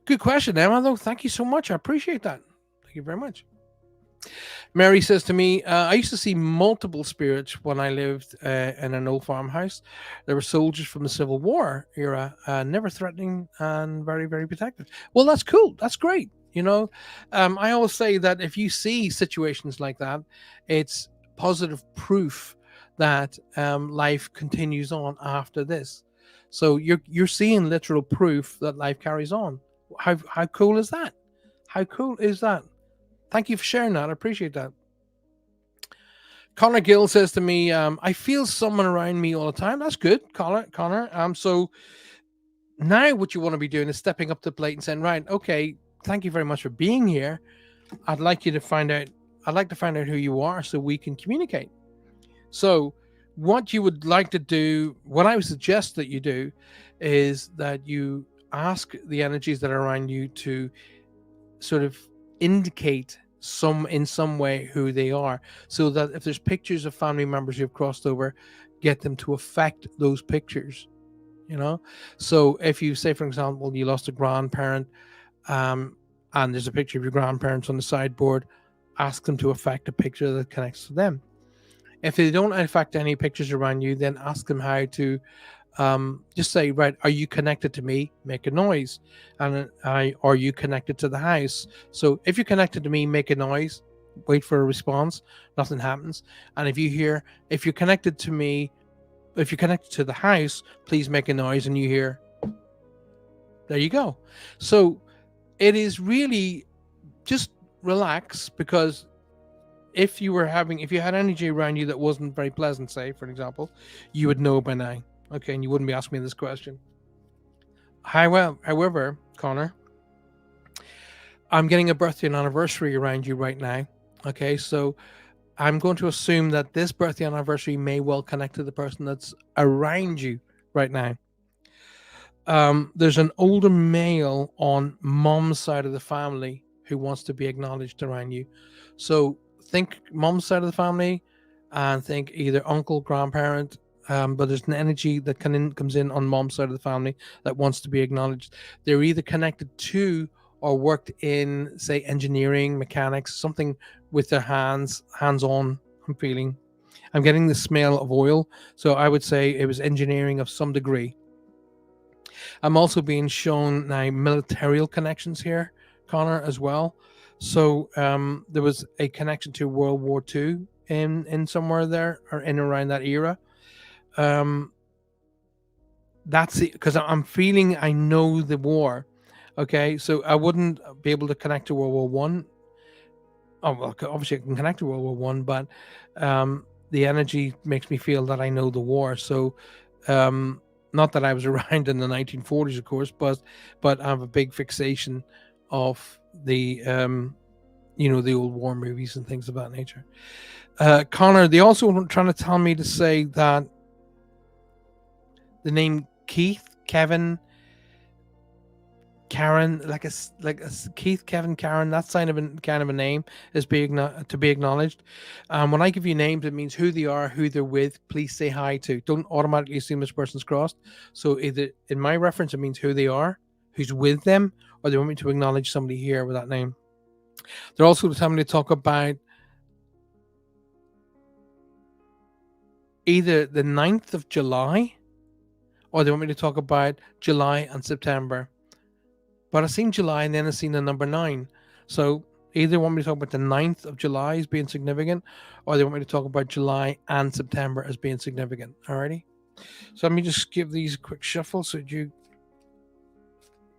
Good question, Emma, though. Thank you so much. I appreciate that. Thank you very much. Mary says to me, I used to see multiple spirits when I lived in an old farmhouse. There were soldiers from the Civil War era, never threatening and very, very protective. Well, that's cool. That's great. I always say that if you see situations like that, it's positive proof that life continues on after this. So you're seeing literal proof that life carries on. How cool is that? How cool is that? Thank you for sharing that. I appreciate that. Connor Gill says to me, I feel someone around me all the time. That's good, Connor. So now what you want to be doing is stepping up to the plate and saying, right, okay, thank you very much for being here. I'd like to find out who you are so we can communicate. So what you would like to do, what I would suggest that you do, is that you ask the energies that are around you to sort of indicate in some way who they are, so that if there's pictures of family members you've crossed over, get them to affect those pictures. So if you say, for example, you lost a grandparent, and there's a picture of your grandparents on the sideboard, ask them to affect a picture that connects to them. If they don't affect any pictures around you, then ask them how to just say, right, are you connected to me? Make a noise. And are you connected to the house? So if you're connected to me, make a noise, wait for a response, nothing happens. And if you're connected to me, if you're connected to the house, please make a noise, and you hear, there you go. So it is really just relax, because if you had energy around you that wasn't very pleasant, say, for example, you would know by now. Okay, and you wouldn't be asking me this question. However, Connor, I'm getting a birthday and anniversary around you right now. Okay, so I'm going to assume that this birthday and anniversary may well connect to the person that's around you right now. There's an older male on mom's side of the family who wants to be acknowledged around you. So think mom's side of the family, and think either uncle, grandparent. But there's an energy that comes in on mom's side of the family that wants to be acknowledged. They're either connected to or worked in, say, engineering, mechanics, something with their hands on. I'm getting the smell of oil, so I would say it was engineering of some degree. I'm also being shown now militarial connections here, Connor, as well. So there was a connection to World War II in somewhere there, or in around that era. That's it, because I'm feeling I know the war. Okay, so I wouldn't be able to connect to World War One. Oh well, obviously I can connect to World War One, but the energy makes me feel that I know the war. So not that I was around in the 1940s, of course, but I have a big fixation of the the old war movies and things of that nature. Connor, they also trying to tell me to say that the name Keith, Kevin, Karen, like a Keith, Kevin, Karen, that kind of a name is to be acknowledged. When I give you names, it means who they are, who they're with. Please say hi to. Don't automatically assume this person's crossed. So either in my reference, it means who they are, who's with them, or they want me to acknowledge somebody here with that name. They're also telling me to talk about either the 9th of July, or they want me to talk about July and September. But I've seen July, and then I've seen the number 9. So either want me to talk about the 9th of July as being significant, or they want me to talk about July and September as being significant. Alrighty. So let me just give these a quick shuffle so you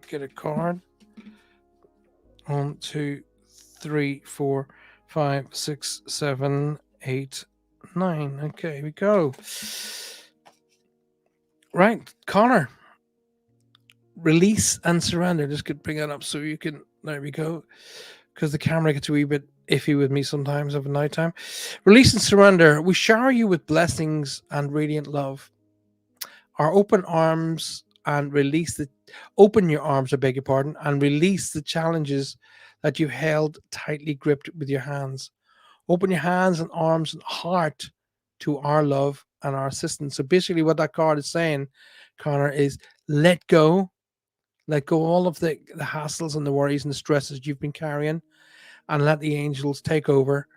get a card. 1, 2, 3, 4, 5, 6, 7, 8, 9. Okay, here we go. Right, Connor. Release and surrender. Just could bring that up so you can. There we go. Because the camera gets a wee bit iffy with me sometimes over nighttime. Release and surrender. We shower you with blessings and radiant love. Our open arms and open your arms, I beg your pardon, and release the challenges that you held tightly gripped with your hands. Open your hands and arms and heart to our love and our assistance. So basically what that card is saying, Connor, is let go all of the hassles and the worries and the stresses you've been carrying, and let the angels take over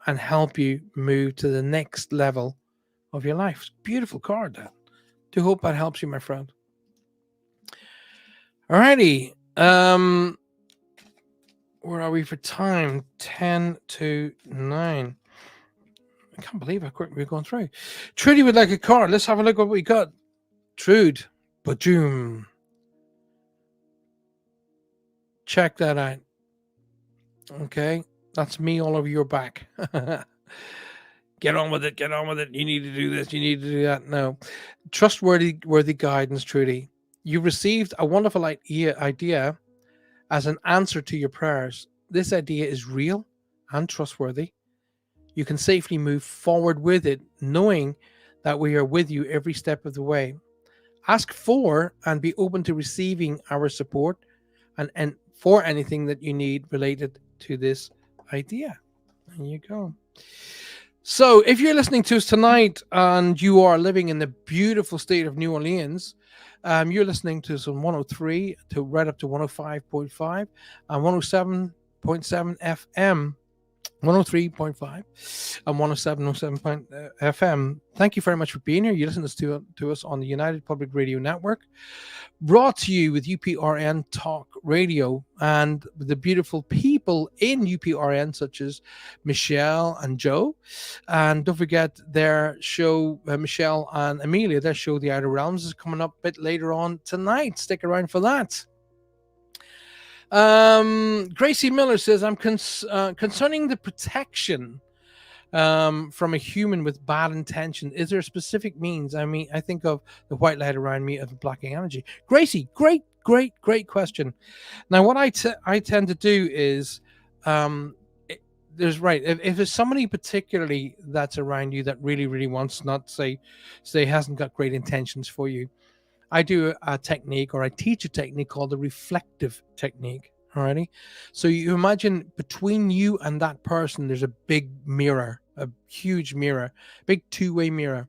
and help you move to the next level of your life. It's a beautiful card, that. Do hope that helps you, my friend. Alrighty. Where are we for time? 10 to 9. I can't believe how quick we're going through. Trudy would like a card. Let's have a look at what we got. Trude. Bajoom. Check that out. Okay. That's me all over your back. Get on with it. Get on with it. You need to do this. You need to do that. No. Trustworthy guidance, Trudy. You received a wonderful idea as an answer to your prayers. This idea is real and trustworthy. You can safely move forward with it, knowing that we are with you every step of the way. Ask for and be open to receiving our support and for anything that you need related to this idea. There you go. So, if you're listening to us tonight and you are living in the beautiful state of New Orleans, you're listening to us on 103 to right up to 105.5 and 107.7 FM. 103.5 and 107.7 FM. Thank you very much for being here. You listen to us on the United Public Radio Network, brought to you with UPRN Talk Radio and the beautiful people in UPRN, such as Michelle and Joe. And don't forget their show, Michelle and Amelia, their show, The Outer Realms, is coming up a bit later on tonight. Stick around for that. Gracie Miller says, I'm concerning the protection from a human with bad intention. Is there a specific means? I mean, I think of the white light around me of blocking energy. Gracie, great question. Now, what I tend to do is, if there's somebody particularly that's around you that really wants, not say hasn't got great intentions for you, I do a technique, or I teach a technique called the reflective technique. Alrighty. So you imagine between you and that person, there's a big mirror, a huge mirror, big two-way mirror.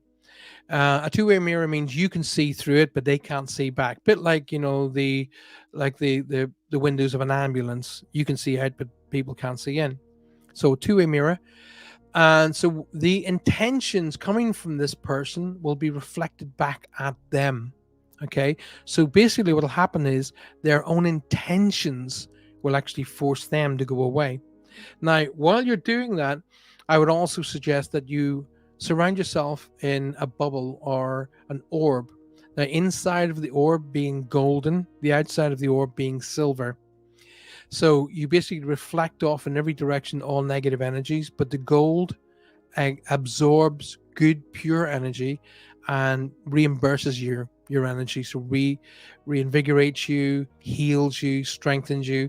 A two-way mirror means you can see through it, but they can't see back. Bit like, the windows of an ambulance. You can see out, but people can't see in. So two-way mirror. And so the intentions coming from this person will be reflected back at them. Okay, so basically what will happen is their own intentions will actually force them to go away. Now, while you're doing that, I would also suggest that you surround yourself in a bubble or an orb. Now, inside of the orb being golden, the outside of the orb being silver. So you basically reflect off in every direction all negative energies, but the gold absorbs good, pure energy and reimburses your energy. So reinvigorates you, heals you, strengthens you,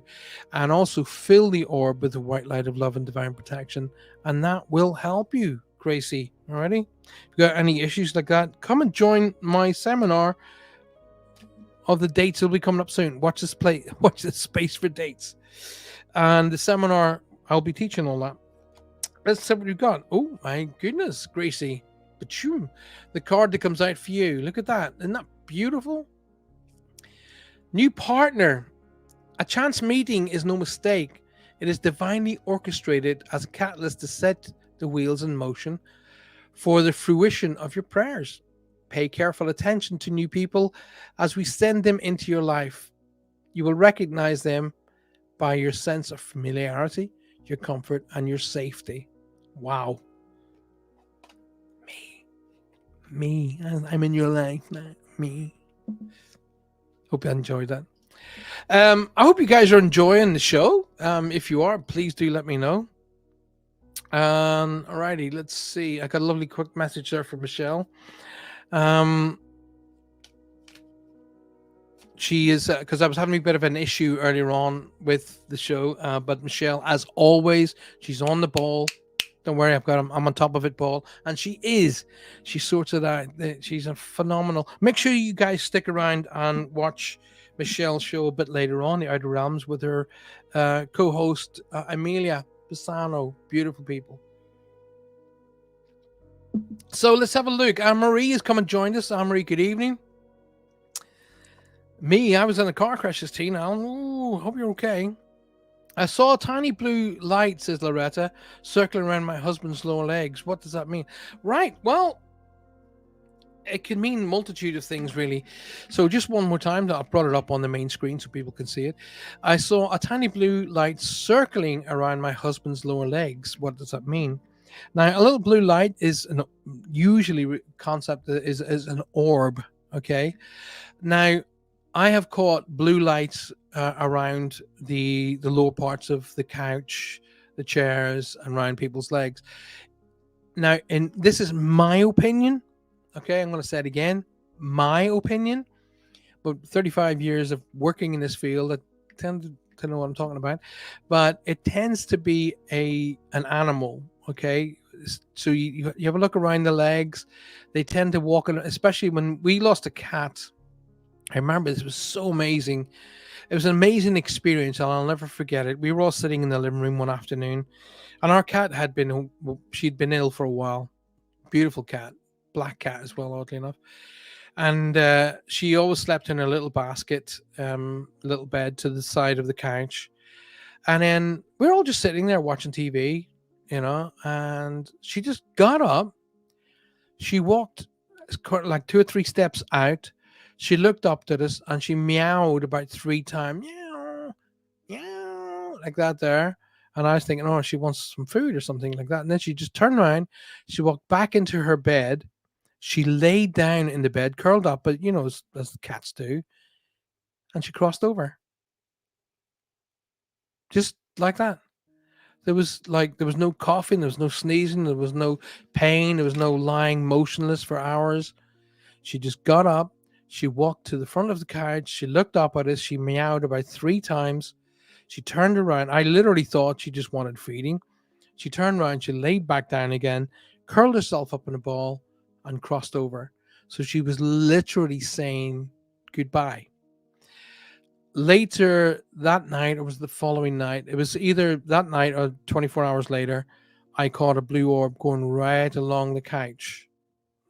and also fill the orb with the white light of love and divine protection. And that will help you, Gracie. Alrighty? If you got any issues like that, come and join my seminar. Of the dates will be coming up soon. Watch this space for dates. And the seminar, I'll be teaching all that. Let's see what we've got. Oh my goodness, Gracie. Bachoom. The card that comes out for you. Look at that. Isn't that beautiful? New partner. A chance meeting is no mistake. It is divinely orchestrated as a catalyst to set the wheels in motion for the fruition of your prayers. Pay careful attention to new people as we send them into your life. You will recognize them by your sense of familiarity, your comfort, and your safety. Wow. Me. I'm in your life now. Me. Hope you enjoyed that. I hope you guys are enjoying the show. If you are, please do let me know. Alrighty, let's see. I got a lovely quick message there from Michelle. She is, because I was having a bit of an issue earlier on with the show, but Michelle, as always, she's on the ball. Don't worry, I'm on top of it, Paul. And she sorts it out. She's a phenomenal. Make sure you guys stick around and watch Michelle's show a bit later on, The Outer Realms, with her co-host Amelia Pisano. Beautiful people. So let's have a look. Anne-Marie has come and joined us. Anne-Marie, good evening. Me, I was in a car crash this teen. Oh, hope you're okay. I saw a tiny blue light, says Loretta, circling around my husband's lower legs. What does that mean? Right, well, it can mean a multitude of things, really. So just one more time, I brought it up on the main screen so people can see it. I saw a tiny blue light circling around my husband's lower legs. What does that mean? Now, a little blue light is usually concept is an orb, okay? Now, I have caught blue lights around the lower parts of the couch, the chairs, and around people's legs. Now, and this is my opinion, okay? I'm going to say it again, my opinion. But 35 years of working in this field, I tend to know what I'm talking about. But it tends to be an animal, okay? So you have a look around the legs. They tend to walk, especially when we lost a cat. I remember this was so amazing. It was an amazing experience, and I'll never forget it. We were all sitting in the living room one afternoon, and our cat had been, she'd been ill for a while. Beautiful cat, black cat as well, oddly enough. And she always slept in her little basket, little bed to the side of the couch. And then we were all just sitting there watching TV, and she just got up. She walked like 2 or 3 steps out. She looked up at us and she meowed about 3 times. Meow, meow, like that there. And I was thinking, oh, she wants some food or something like that. And then she just turned around. She walked back into her bed. She laid down in the bed, curled up, but as cats do. And she crossed over. Just like that. There was no coughing, there was no sneezing, there was no pain, there was no lying motionless for hours. She just got up, she walked to the front of the couch, she looked up at us, she meowed about 3 times. She turned around. I literally thought she just wanted feeding. She turned around, she laid back down again, curled herself up in a ball, and crossed over. So she was literally saying goodbye. Later that night, or was the following night, it was either that night or 24 hours later, I caught a blue orb going right along the couch,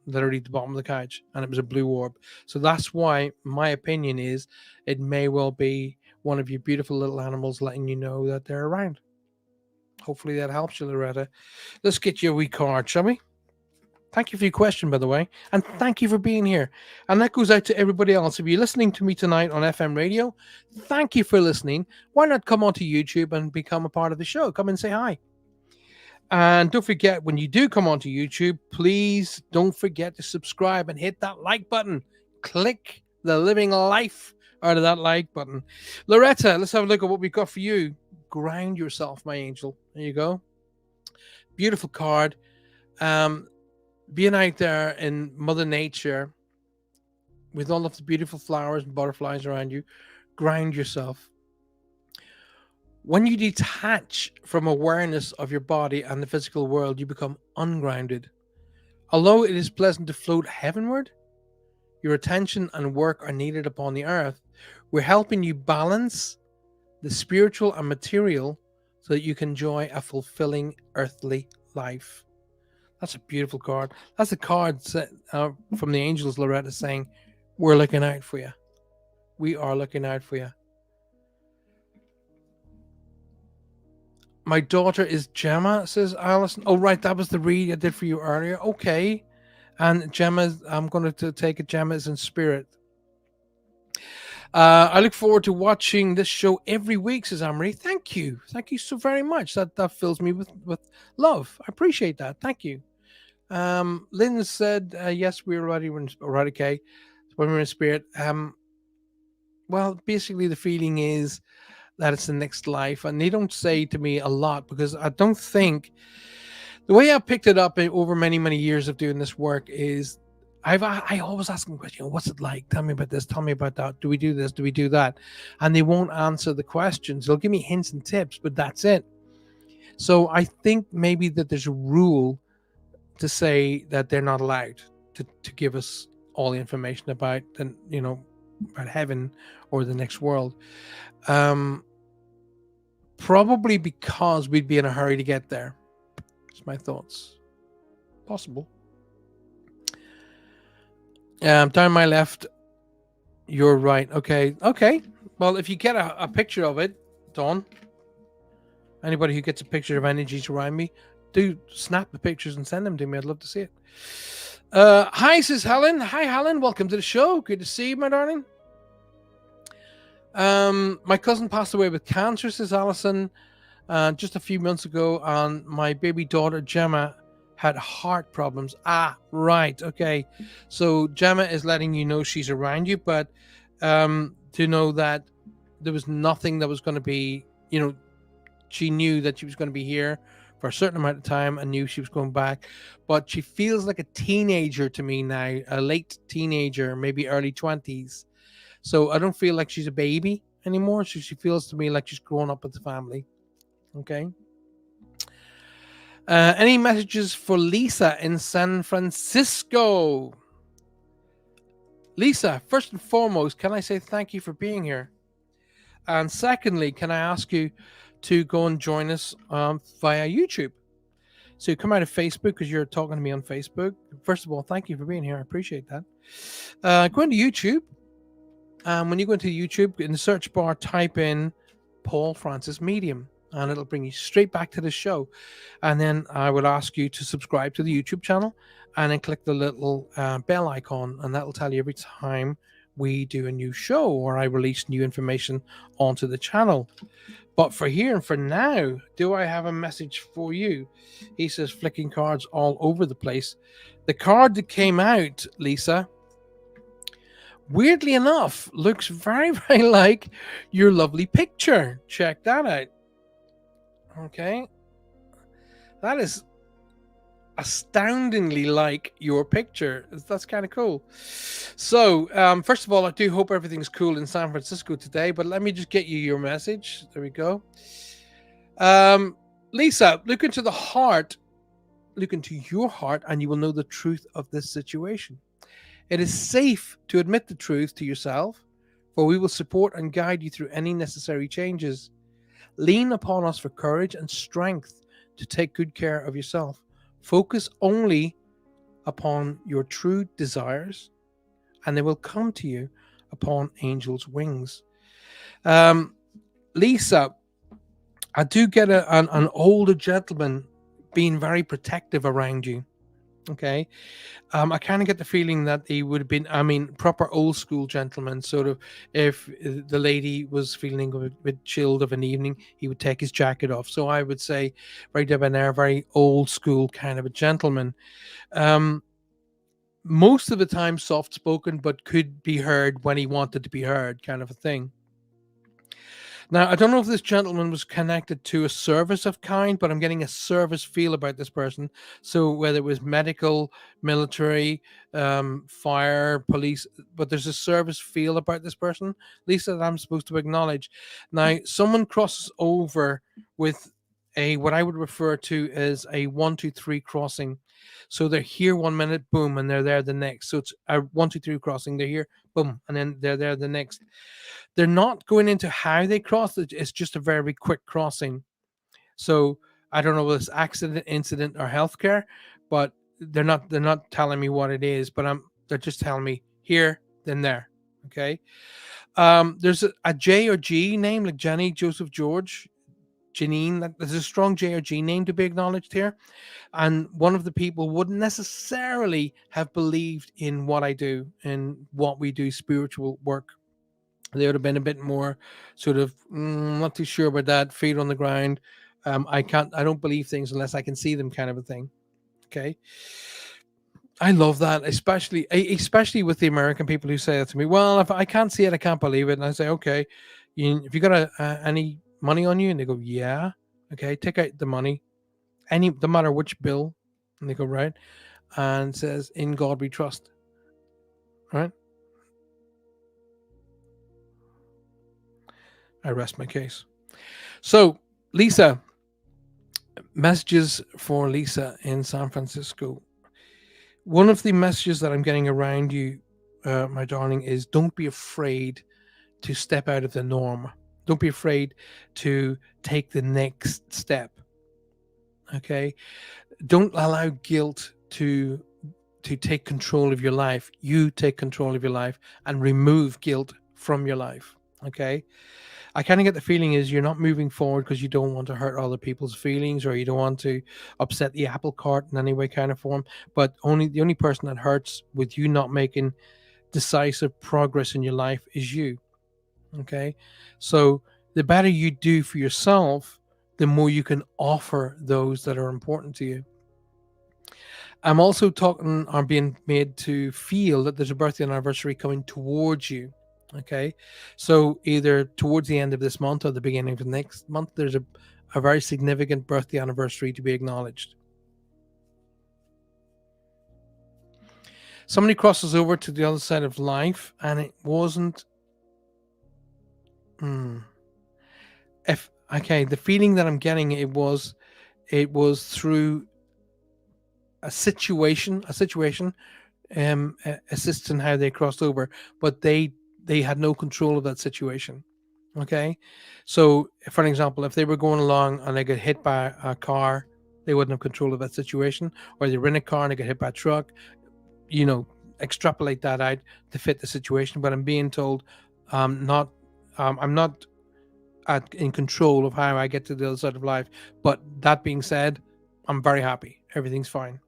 literally the bottom of the couch, and it was a blue orb. So that's why my opinion is it may well be one of your beautiful little animals letting you know that they're around. Hopefully that helps you, Loretta. Let's get you a wee card, shall we? Thank you for your question, by the way. And thank you for being here. And that goes out to everybody else. If you're listening to me tonight on FM radio, thank you for listening. Why not come onto YouTube and become a part of the show? Come and say hi. And don't forget, when you do come onto YouTube, please don't forget to subscribe and hit that like button. Click the living life out of that like button. Loretta, let's have a look at what we've got for you. Ground yourself, my angel. There you go. Beautiful card. Being out there in Mother Nature with all of the beautiful flowers and butterflies around you, ground yourself. When you detach from awareness of your body and the physical world, you become ungrounded. Although it is pleasant to float heavenward, your attention and work are needed upon the earth. We're helping you balance the spiritual and material so that you can enjoy a fulfilling earthly life. That's a beautiful card. That's a card from the angels, Loretta, saying, we're looking out for you. We are looking out for you. My daughter is Gemma, says Alison. Oh, right. That was the read I did for you earlier. Okay. And Gemma, I'm going to take it. Gemma is in spirit. I look forward to watching this show every week, says Amory. Thank you. Thank you so very much. That fills me with love. I appreciate that. Thank you. Lynn said, yes, we're already okay. When we're in spirit. Well, basically the feeling is that it's the next life. And they don't say to me a lot because I don't think the way I picked it up over many, many years of doing this work is I always ask them questions. What's it like? Tell me about this. Tell me about that. Do we do this? Do we do that? And they won't answer the questions. They'll give me hints and tips, but that's it. So I think maybe that there's a rule to say that they're not allowed to give us all the information about about heaven or the next world. Probably because we'd be in a hurry to get there. It's my thoughts. Possible. Down my left, you're right. Okay. Well, if you get a picture of it, Dawn, anybody who gets a picture of energies around me, do snap the pictures and send them to me. I'd love to see it. Hi, says Helen. Hi, Helen. Welcome to the show. Good to see you, my darling. My cousin passed away with cancer, says Alison, just a few months ago, and my baby daughter Gemma had heart problems. Ah, right. Okay. So Gemma is letting you know she's around you, but to know that there was nothing that was going to be, she knew that she was going to be here for a certain amount of time and knew she was going back, but she feels like a teenager to me now, a late teenager, maybe early 20s. So I don't feel like she's a baby anymore. She feels to me like she's grown up with the family. Okay. Any messages for Lisa in San Francisco? Lisa, first and foremost, can I say thank you for being here? And secondly, can I ask you to go and join us via YouTube? So come out of Facebook because you're talking to me on Facebook. First of all, thank you for being here. I appreciate that. Go into YouTube. When you go into YouTube, in the search bar, type in Paul Francis Medium, and it'll bring you straight back to the show. And then I would ask you to subscribe to the YouTube channel and then click the little bell icon, and that will tell you every time we do a new show or I release new information onto the channel. But for here and for now, do I have a message for you? He says, flicking cards all over the place. The card that came out, Lisa, weirdly enough, looks very, very like your lovely picture. Check that out. Okay. That is astoundingly like your picture. That's kind of cool. So, first of all, I do hope everything's cool in San Francisco today, but let me just get you your message. There we go. Lisa, look into the heart, look into your heart, and you will know the truth of this situation. It is safe to admit the truth to yourself, for we will support and guide you through any necessary changes. Lean upon us for courage and strength to take good care of yourself. Focus only upon your true desires, and they will come to you upon angels' wings. Lisa, I do get an older gentleman being very protective around you. Okay. I kind of get the feeling that he would have been, I mean, proper old school gentleman. Sort of, if the lady was feeling a bit chilled of an evening, he would take his jacket off. So I would say, very debonair, very old school kind of a gentleman. Um, Most of the time, soft spoken, but could be heard when he wanted to be heard, kind of a thing. Now, I don't know if this gentleman was connected to a service of kind, but I'm getting a service feel about this person. So whether it was medical, military, fire, police, but there's a service feel about this person, Lisa, that I'm supposed to acknowledge. Now, someone crosses over with a what I would refer to as a 1, 2, 3 crossing. So they're here 1 minute, boom, and they're there the next. So it's a 1, 2, 3 crossing. They're here, boom, and then they're there the next. They're not going into how they cross. It's just a very quick crossing. So I don't know whether it's accident, incident, or healthcare, but they're not telling me what it is. But they're just telling me here, then there. Okay. There's a J or G name like Jenny, Joseph, George, Janine. There's a strong J or G name to be acknowledged here, and one of the people wouldn't necessarily have believed in what I do and what we do, spiritual work. They would have been a bit more sort of not too sure about that, feet on the ground. I don't believe things unless I can see them, kind of a thing. Okay. I love that, especially with the American people who say that to me. Well, if I can't see it, I can't believe it. And I say, okay, if you got any money on you, and they go, yeah, okay, take out the money, no matter which bill, and they go, right, and it says, in God we trust, right? I rest my case. So, Lisa, messages for Lisa in San Francisco. One of the messages that I'm getting around you, my darling, is don't be afraid to step out of the norm. Don't be afraid to take the next step. Okay? Don't allow guilt to take control of your life. You take control of your life and remove guilt from your life. Okay? I kind of get the feeling is you're not moving forward because you don't want to hurt other people's feelings or you don't want to upset the apple cart in any way, kind of form. But the only person that hurts with you not making decisive progress in your life is you. Okay, so the better you do for yourself, the more you can offer those that are important to you. I'm also talking or being made to feel that there's a birthday anniversary coming towards you. Okay. So either towards the end of this month or the beginning of the next month, there's a very significant birthday anniversary to be acknowledged. Somebody crosses over to the other side of life and it wasn't. If okay, the feeling that I'm getting it was through a situation assists in how they crossed over, but they had no control of that situation. Okay. So, for an example, if they were going along and they get hit by a car, they wouldn't have control of that situation, or they were in a car and they get hit by a truck, you know, extrapolate that out to fit the situation. But I'm being told not, I'm not in control of how I get to the other side of life. But that being said, I'm very happy. Everything's fine.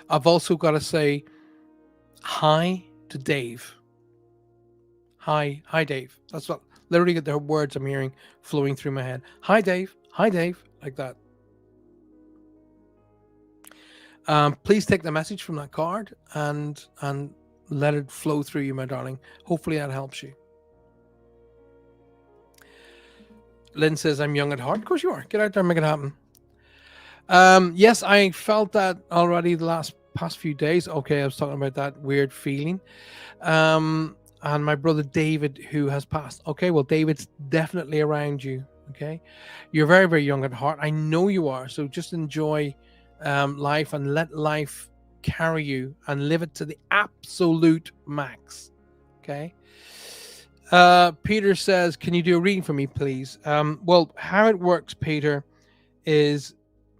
I've also got to say hi to Dave. Hi, Dave. That's what literally the words I'm hearing flowing through my head. Hi, Dave, like that. Please take the message from that card and let it flow through you, my darling. Hopefully that helps you. Lynn says, I'm young at heart. Of course you are. Get out there and make it happen. Yes, I felt that already the last past few days. Okay, I was talking about that weird feeling. And my brother David, who has passed. Okay, well, David's definitely around you. Okay, you're very, very young at heart. I know you are. So just enjoy life and let life carry you and live it to the absolute max. Okay. Peter says, "Can you do a reading for me, please?" Well, how it works, Peter, is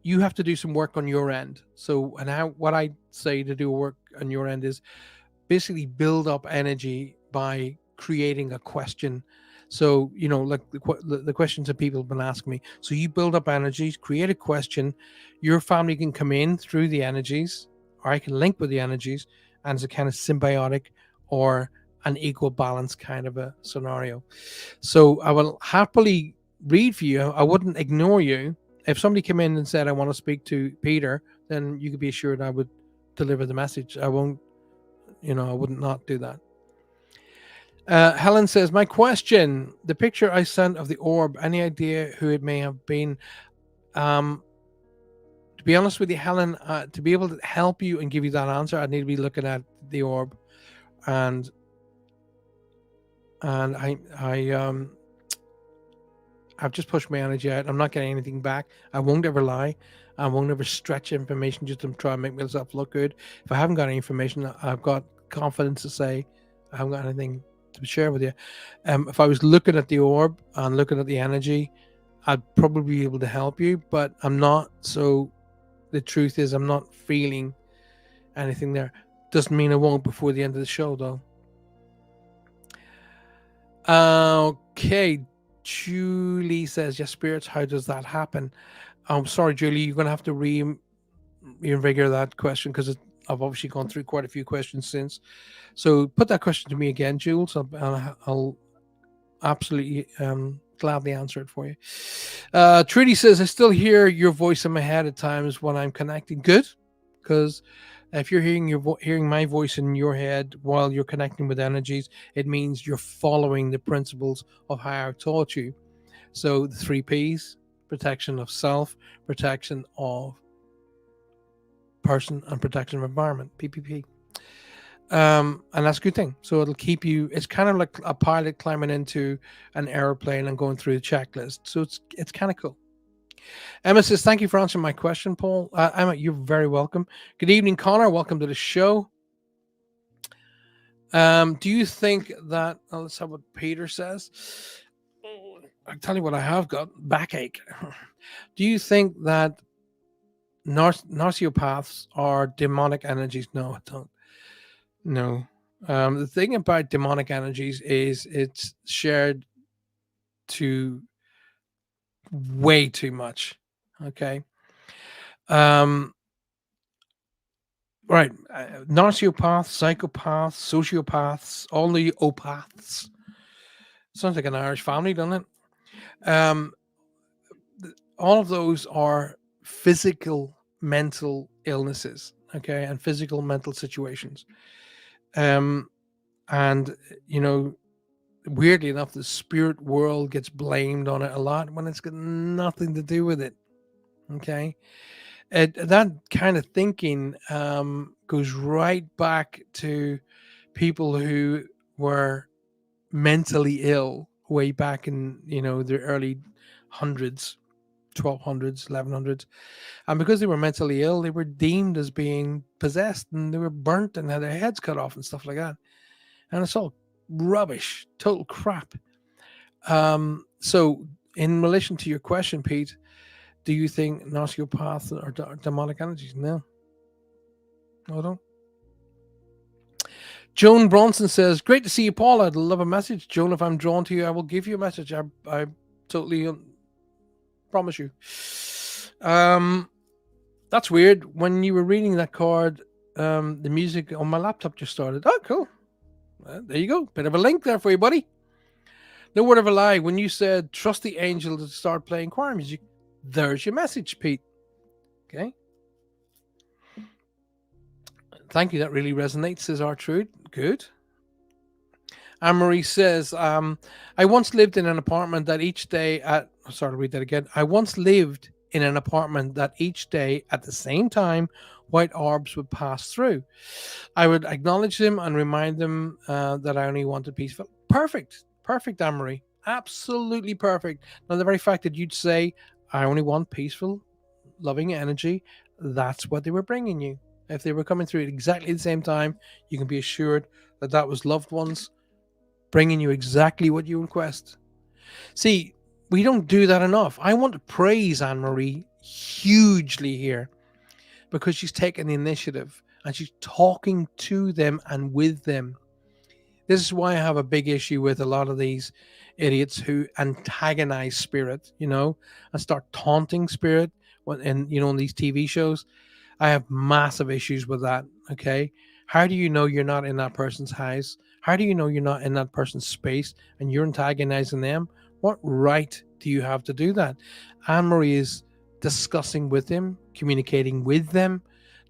you have to do some work on your end. So, and how what I say to do work on your end is basically build up energy by creating a question. So, like the questions that people have been asking me. So, you build up energies, create a question. Your family can come in through the energies, or I can link with the energies, and it's a kind of symbiotic or an equal balance kind of a scenario. So, I will happily read for you. I wouldn't ignore you. If somebody came in and said, I want to speak to Peter, then you could be assured I would deliver the message. I won't, I wouldn't not do that. Helen says, my question, the picture I sent of the orb, any idea who it may have been? Um, to be honest with you, Helen, to be able to help you and give you that answer, I need to be looking at the orb, and I I've just pushed my energy out. I'm not getting anything back. I won't ever lie. I won't ever stretch information just to try and make myself look good. If I haven't got any information, I've got confidence to say I haven't got anything to share with you. If I was looking at the orb and looking at the energy, I'd probably be able to help you, but I'm not. So the truth is, I'm not feeling anything there. Doesn't mean I won't before the end of the show, though. Okay. Julie says, yes, spirits, how does that happen? I'm sorry, Julie, you're going to have to reinvigorate that question because I've obviously gone through quite a few questions since. So put that question to me again, Jules. I'll absolutely gladly answer it for you. Trudy says, I still hear your voice in my head at times when I'm connecting. Good, because if you're hearing my voice in your head while you're connecting with energies, it means you're following the principles of how I taught you. So the 3 Ps: protection of self, protection of person, and protection of environment. PPP. And that's a good thing. So it'll keep you. It's kind of like a pilot climbing into an airplane and going through the checklist. So it's kind of cool. Emma says, "Thank you for answering my question, Paul." Emma, you're very welcome. Good evening, Connor. Welcome to the show. Do you think that? Let's have what Peter says. I'll tell you what I have got: backache. Do you think that narcopaths are demonic energies? No, I don't. No. The thing about demonic energies is it's shared to way too much. Okay. Um, right. Narcopaths, psychopaths, sociopaths, all the opaths. Sounds like an Irish family, doesn't it? All of those are physical, mental illnesses. Okay. And physical, mental situations. Um, and, you know, weirdly enough, the spirit world gets blamed on it a lot when it's got nothing to do with it. Okay. That kind of thinking goes right back to people who were mentally ill way back in, the early hundreds. 1200s, 1100s. And because they were mentally ill, they were deemed as being possessed, and they were burnt and had their heads cut off and stuff like that. And it's all rubbish, total crap. So, in relation to your question, Pete, do you think Gnosiopath are demonic energies? No, I don't. Joan Bronson says, "Great to see you, Paul. I'd love a message, Joan. If I'm drawn to you, I will give you a message. I totally promise you." That's weird. When you were reading that card, the music on my laptop just started. Oh, cool. Well, there you go. Bit of a link there for you, buddy. No word of a lie. When you said trust the angel to start playing choir music, there's your message, Pete. Okay. Thank you. That really resonates, says Artrude. Good. Anne-Marie says, I once lived in an apartment that each day at... Sorry to read that again. I once lived in an apartment that each day at the same time, white orbs would pass through. I would acknowledge them and remind them that I only wanted peaceful. Perfect. Perfect, Anne-Marie. Absolutely perfect. Now, the very fact that you'd say, I only want peaceful, loving energy, that's what they were bringing you. If they were coming through at exactly the same time, you can be assured that that was loved ones bringing you exactly what you request. See, we don't do that enough. I want to praise Anne-Marie hugely here because she's taken the initiative and she's talking to them and with them. This is why I have a big issue with a lot of these idiots who antagonize spirit, and start taunting spirit in these TV shows. I have massive issues with that. Okay. How do you know you're not in that person's house? How do you know you're not in that person's space and you're antagonizing them? What right do you have to do that? Anne-Marie is discussing with them, communicating with them,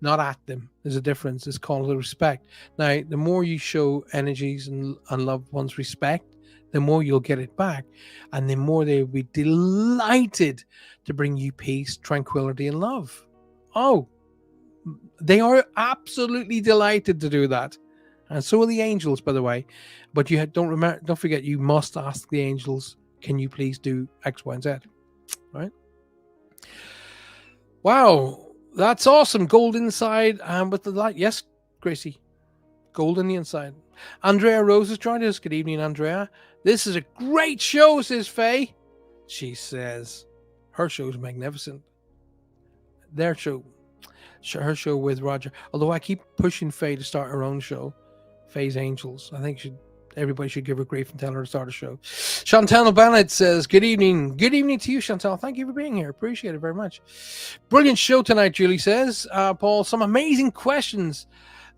not at them. There's a difference. It's called respect. Now, the more you show energies and loved ones respect, the more you'll get it back. And the more they'll be delighted to bring you peace, tranquility, and love. Oh, they are absolutely delighted to do that. And so are the angels, by the way. But don't forget, you must ask the angels, can you please do X, Y, and Z? Right? Wow, that's awesome. Gold inside and with the light. Yes, Gracie. Gold on the inside. Andrea Rose has joined us. Good evening, Andrea. This is a great show, says Faye. She says her show is magnificent. Their show. Her show with Roger. Although I keep pushing Faye to start her own show, Faye's Angels. I think everybody should give her grief and tell her to start a show. Chantal Bennett says, good evening. Good evening to you, Chantal. Thank you for being here. Appreciate it very much. Brilliant show tonight, Julie says. Paul, some amazing questions.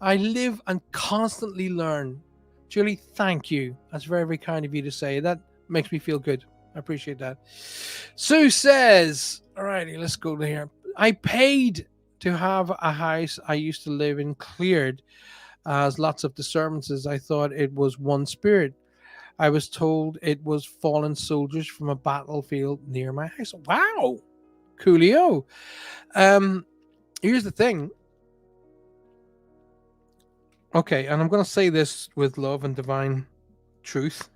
I live and constantly learn. Julie, thank you. That's very, very kind of you to say. That makes me feel good. I appreciate that. Sue says, all righty, let's go to here. I paid to have a house I used to live in cleared as lots of disturbances. I thought it was one spirit. I was told it was fallen soldiers from a battlefield near my house. Wow. Coolio. Here's the thing. Okay, and I'm going to say this with love and divine truth.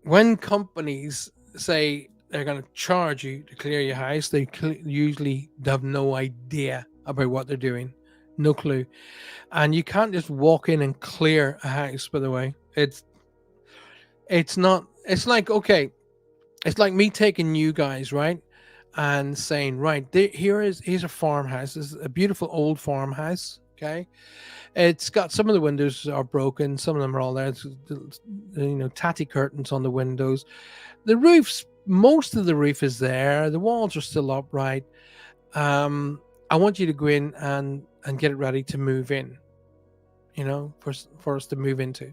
When companies say they're going to charge you to clear your house, they usually have no idea about what they're doing. No clue. And you can't just walk in and clear a house, by the way. It's like me taking you guys, right? And saying, right, here's a farmhouse. This is a beautiful old farmhouse. Okay. It's got some of the windows are broken. Some of them are all there. It's, tatty curtains on the windows. The roof's, most of the roof is there. The walls are still upright. I want you to go in and get it ready to move in, for us to move into.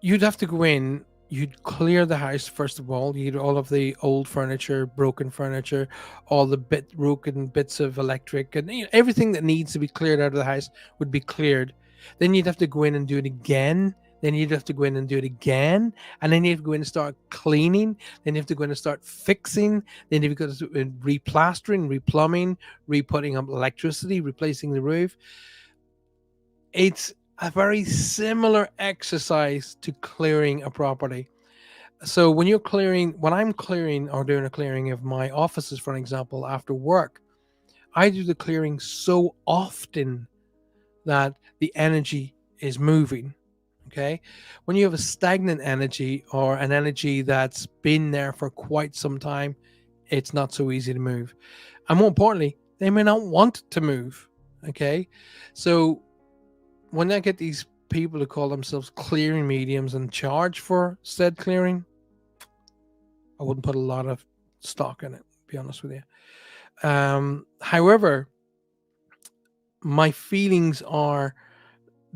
You'd have to go in, you'd clear the house, first of all. You'd all of the old furniture, broken furniture, all the broken bits of electric, and everything that needs to be cleared out of the house would be cleared. Then you'd have to go in and do it again. Then you'd have to go in and do it again. And then you have to go in and start cleaning. Then you have to go in and start fixing. Then you've got to replastering, replumbing, re-putting up electricity, replacing the roof. It's a very similar exercise to clearing a property. So when I'm clearing or doing a clearing of my offices, for example, after work, I do the clearing so often that the energy is moving. Okay. When you have a stagnant energy or an energy that's been there for quite some time, it's not so easy to move. And more importantly, they may not want to move. Okay. So when I get these people who call themselves clearing mediums and charge for said clearing, I wouldn't put a lot of stock in it, to be honest with you. However, my feelings are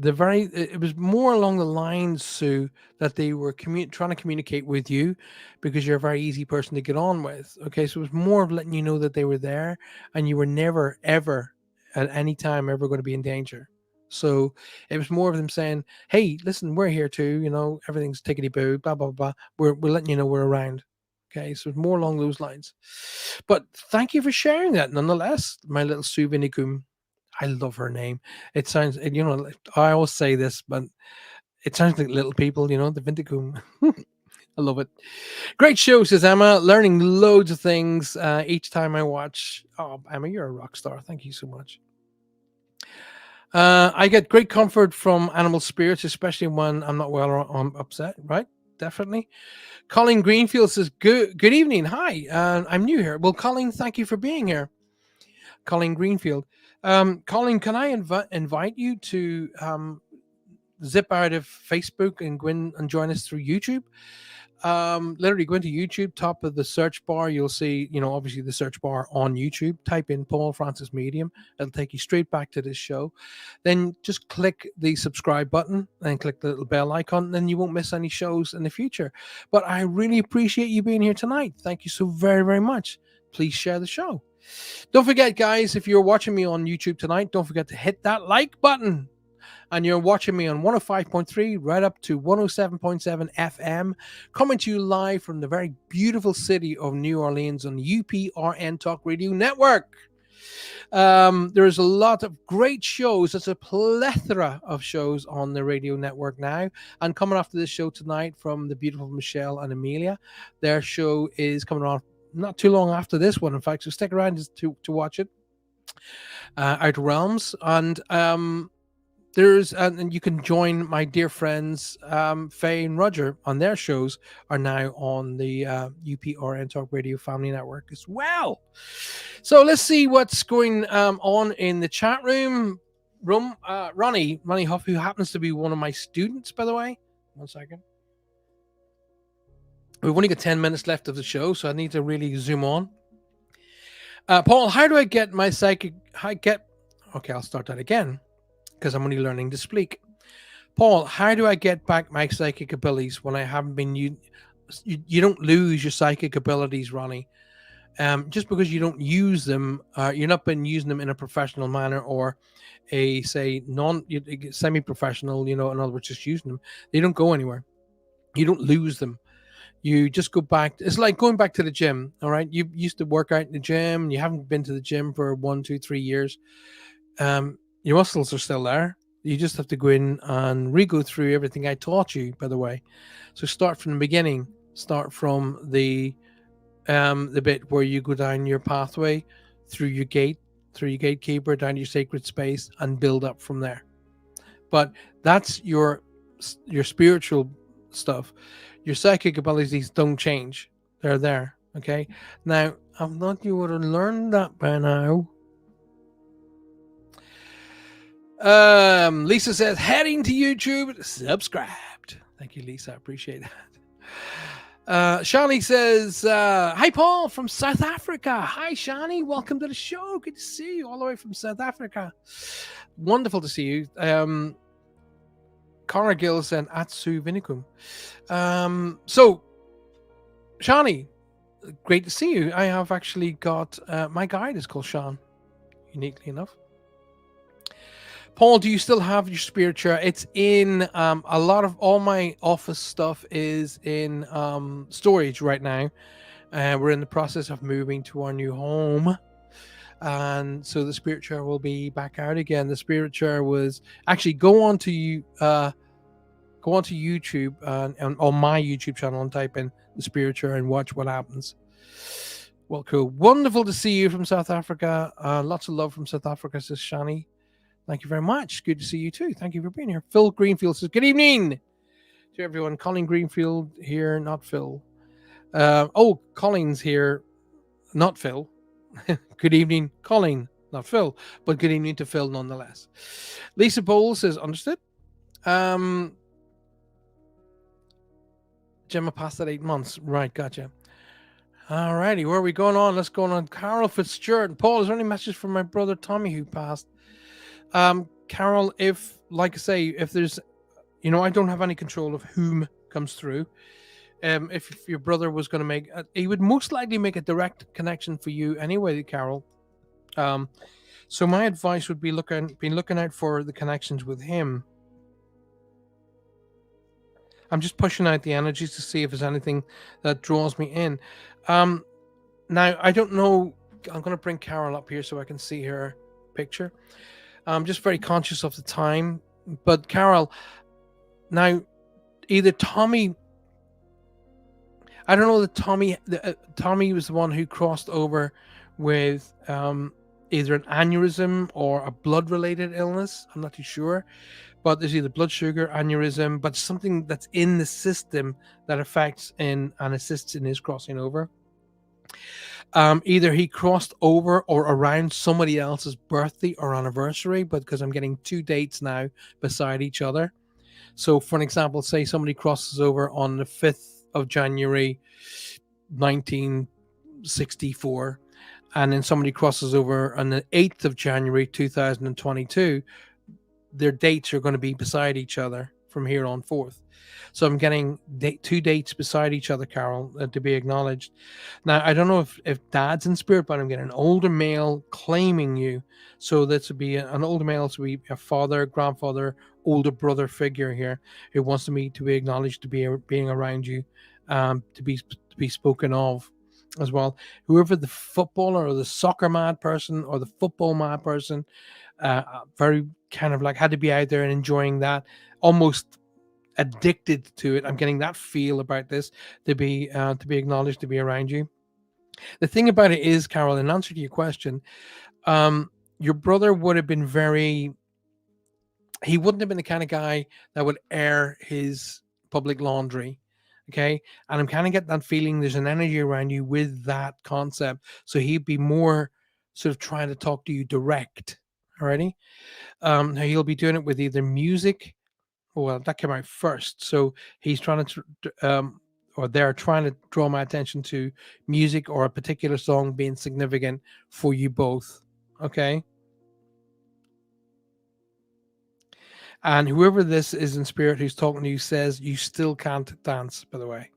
it was more along the lines, Sue, that they were trying to communicate with you because you're a very easy person to get on with. Okay, so it was more of letting you know that they were there and you were never ever at any time ever going to be in danger. So it was more of them saying, hey, listen, we're here too, everything's tickety boo, blah blah blah, we're letting you know we're around. Okay, so it's more along those lines. But thank you for sharing that nonetheless, my little Sue Vinicum. I love her name. It sounds, I always say this, but it sounds like little people, the Vinticum. I love it. Great show, says Emma. Learning loads of things each time I watch. Oh, Emma, you're a rock star. Thank you so much. I get great comfort from animal spirits, especially when I'm not well or I'm upset, right? Definitely. Colin Greenfield says, good evening. Hi, I'm new here. Well, Colin, thank you for being here. Colin Greenfield. Colin, can I invite you to zip out of Facebook and go in and join us through YouTube? Literally go into YouTube, top of the search bar, you'll see, obviously the search bar on YouTube. Type in Paul Francis Medium. It'll take you straight back to this show. Then just click the subscribe button and click the little bell icon, and then you won't miss any shows in the future. But I really appreciate you being here tonight. Thank you so very, very much. Please share the show. Don't forget, guys, if you're watching me on YouTube tonight, don't forget to hit that like button. And you're watching me on 105.3 right up to 107.7 FM, coming to you live from the very beautiful city of New Orleans on UPRN Talk Radio Network. There's a lot of great shows. There's a plethora of shows on the radio network now. And coming after this show tonight from the beautiful Michelle and Amelia, their show is coming on not too long after this one, in fact. So stick around to watch it. Outer Realms. And and you can join my dear friends Faye and Roger on their shows are now on the UPRN Talk Radio Family Network as well. So let's see what's going on in the chat room. Ronnie Huff, who happens to be one of my students, by the way. 1 second. We've only got 10 minutes left of the show, so I need to really zoom on. Paul, how do I get my psychic? Okay, I'll start that again, because I'm only learning to speak. Paul, how do I get back my psychic abilities when I haven't been you don't lose your psychic abilities, Ronnie. Just because you don't use them, you're not been using them in a professional manner or a, say, semi-professional, in other words, just using them. They don't go anywhere. You don't lose them. You just go back. It's like going back to the gym. All right. You used to work out in the gym and you haven't been to the gym for 1, 2, 3 years. Your muscles are still there. You just have to go in and re-go through everything I taught you, by the way. So start from the beginning. Start from the bit where you go down your pathway through your gatekeeper, down to your sacred space, and build up from there. But that's your spiritual stuff. Your psychic abilities don't change. They're there. Okay. Now, I thought you would have learned that by now. Lisa says, heading to YouTube, subscribed. Thank you, Lisa. I appreciate that. Shani says, hi, Paul from South Africa. Hi, Shani. Welcome to the show. Good to see you all the way from South Africa. Wonderful to see you. Connor Gill said, Atsu Vinicum. So, Shani, great to see you. I have actually got, my guide is called Sean, uniquely enough. Paul, do you still have your spirit chair? It's in a lot of all my office stuff is in storage right now. We're in the process of moving to our new home. And so the spirit chair will be back out again. The spirit chair was actually go on to you. Go onto YouTube and on my YouTube channel and type in the Spiritual and watch what happens. Well, cool. Wonderful to see you from South Africa. Lots of love from South Africa, says Shani. Thank you very much. Good to see you too. Thank you for being here. Phil Greenfield says, good evening to everyone. Colin Greenfield here, not Phil. Colin's here, not Phil. Good evening, Colin, not Phil, but good evening to Phil nonetheless. Lisa Bowles says, understood. Gemma passed that 8 months. Right, gotcha. All righty, where are we going on? Let's go on. Carol Fitzgerald. Paul, is there any message from my brother Tommy who passed? Carol, if, like I say, if there's, I don't have any control of whom comes through. If your brother was going to make, he would most likely make a direct connection for you anyway, Carol. So my advice would be looking out for the connections with him. I'm just pushing out the energies to see if there's anything that draws me in. Now, I don't know. I'm going to bring Carol up here so I can see her picture. I'm just very conscious of the time. But Carol, now, either Tommy... I don't know that Tommy was the one who crossed over with either an aneurysm or a blood-related illness. I'm not too sure. But there's either blood sugar, aneurysm, but something that's in the system that affects and assists in his crossing over. Either he crossed over or around somebody else's birthday or anniversary, but because I'm getting 2 dates now beside each other. So, for an example, say somebody crosses over on the 5th of January 1964, and then somebody crosses over on the 8th of January 2022, their dates are going to be beside each other from here on forth. So I'm getting 2 dates beside each other, Carol, to be acknowledged. Now, I don't know if dad's in spirit, but I'm getting an older male claiming you. So this would be an older male, to be a father, grandfather, older brother figure here who wants me to be acknowledged, to be being around you, to be spoken of as well. Whoever the footballer or the soccer mad person or the football mad person, very kind of like had to be out there and enjoying that, almost addicted to it. I'm getting that feel about this, to be acknowledged, to be around you. The thing about it is, Carol, in answer to your question, your brother would have been he wouldn't have been the kind of guy that would air his public laundry. Okay. And I'm kind of getting that feeling there's an energy around you with that concept. So he'd be more sort of trying to talk to you direct. Alrighty. He'll be doing it with either music. Well, that came out first. So he's trying to, or they're trying to draw my attention to music or a particular song being significant for you both. Okay. And whoever this is in spirit who's talking to you says you still can't dance, by the way.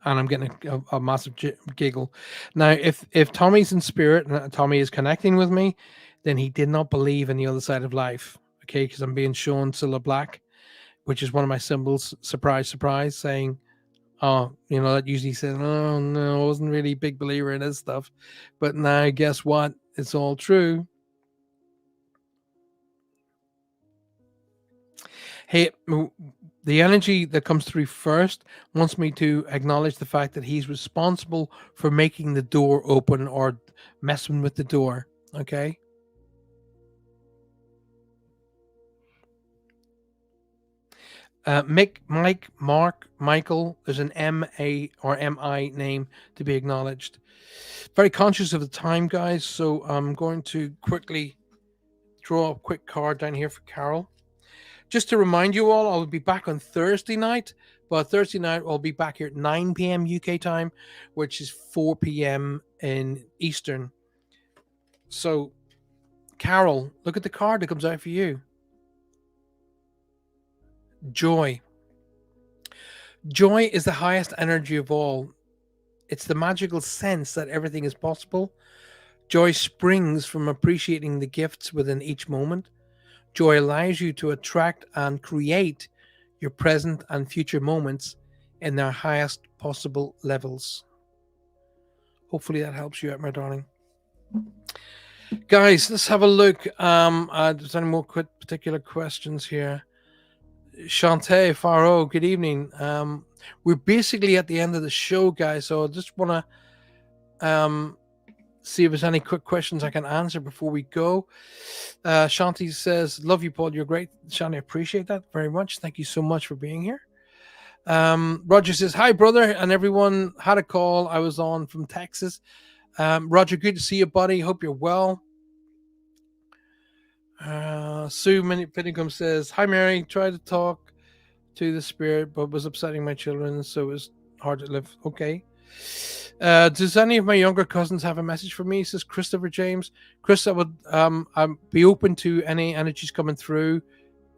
And I'm getting a massive giggle. Now, if Tommy's in spirit and Tommy is connecting with me, then he did not believe in the other side of life. Okay, because I'm being shown Cilla Black, which is one of my symbols. Surprise, surprise, saying, oh, that usually says, oh, no, I wasn't really a big believer in this stuff. But now, guess what? It's all true. Hey, the energy that comes through first wants me to acknowledge the fact that he's responsible for making the door open or messing with the door. Okay. Mick, Mike, Mark, Michael, there's an M-A or M-I name to be acknowledged. Very conscious of the time, guys. So I'm going to quickly draw a quick card down here for Carol. Just to remind you all, I'll be back on Thursday night. But Thursday night, I'll be back here at 9 p.m. UK time, which is 4 p.m. in Eastern. So, Carol, look at the card that comes out for you. Joy. Joy is the highest energy of all. It's the magical sense that everything is possible. Joy springs from appreciating the gifts within each moment. Joy allows you to attract and create your present and future moments in their highest possible levels. Hopefully that helps you out, my darling. Guys, let's have a look. There's any more particular questions here. Shantae Faro, good evening. We're basically at the end of the show, guys. So I just want to see if there's any quick questions I can answer before we go. Shanti says, "Love you, Paul. You're great." Shanti, appreciate that very much. Thank you so much for being here. Roger says, "Hi, brother, and everyone. Had a call. I was on from Texas. Roger, good to see you, buddy. Hope you're well." Sue Pinnacum says, "Hi, Mary. Tried to talk to the spirit, but was upsetting my children, so it was hard to live." Okay. Does any of my younger cousins have a message for me? Says Christopher James. Chris, I would I'd be open to any energies coming through.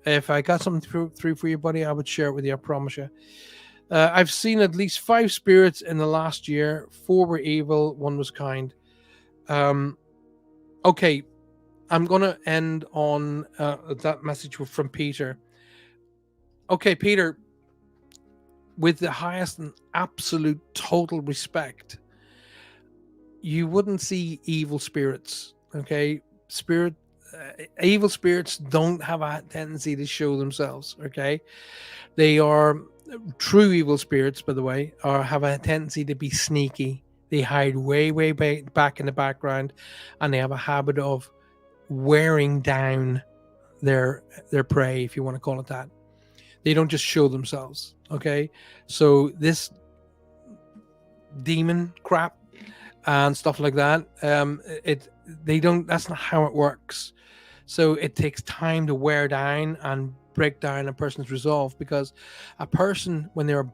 If I got something through for you, buddy, I would share it with you. I promise you. I've seen at least 5 spirits in the last year. 4 were evil, 1 was kind. Okay, I'm gonna end on that message from Peter. Okay, Peter, with the highest and absolute total respect, you wouldn't see evil spirits. Okay, evil spirits don't have a tendency to show themselves. Okay, they are true evil spirits, by the way, or have a tendency to be sneaky. They hide way back in the background, and they have a habit of wearing down their prey, if you want to call it that. They don't just show themselves. Okay, so this demon crap and stuff like that, they don't. That's not how it works. So it takes time to wear down and break down a person's resolve, because a person, when they're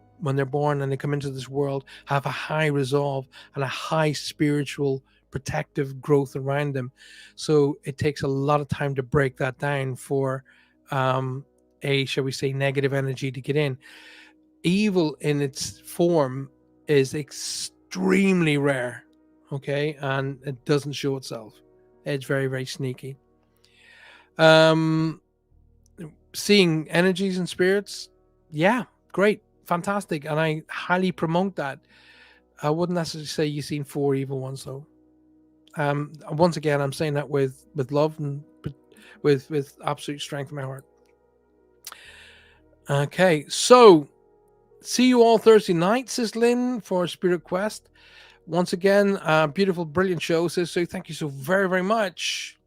born and they come into this world, have a high resolve and a high spiritual protective growth around them. So it takes a lot of time to break that down for a, shall we say, negative energy to get in. Evil in its form is extremely rare, okay, and it doesn't show itself. It's very sneaky. Seeing energies and spirits, yeah, great, fantastic, and I highly promote that. I wouldn't necessarily say you've seen 4 evil ones, though. Once again, I'm saying that with love and with absolute strength in my heart. Okay, so see you all Thursday night, says Lynn, for Spirit Quest. Once again, beautiful, brilliant show, says so. Thank you so very much.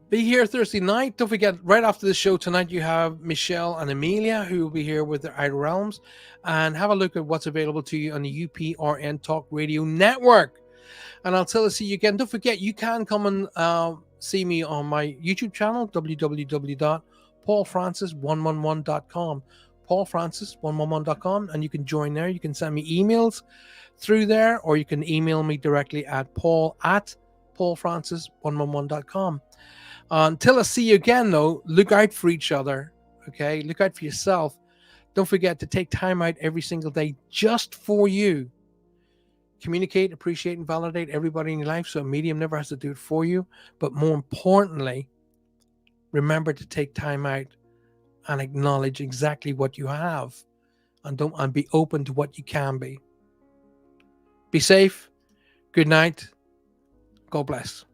Be here Thursday night. Don't forget, right after the show tonight, you have Michelle and Amelia, who will be here with their Outer Realms, and have a look at what's available to you on the UPRN Talk Radio Network. And I'll see you again. Don't forget, you can come and see me on my YouTube channel, www.paulfrancis111.com. paulfrancis111.com, and you can join there. You can send me emails through there, or you can email me directly at paulfrancis111.com. Until I see you again, though, look out for each other. Okay, look out for yourself. Don't forget to take time out every single day just for you. Communicate, appreciate, and validate everybody in your life, so a medium never has to do it for you. But more importantly, remember to take time out and acknowledge exactly what you have, and be open to what you can be. Be safe. Good night. God bless.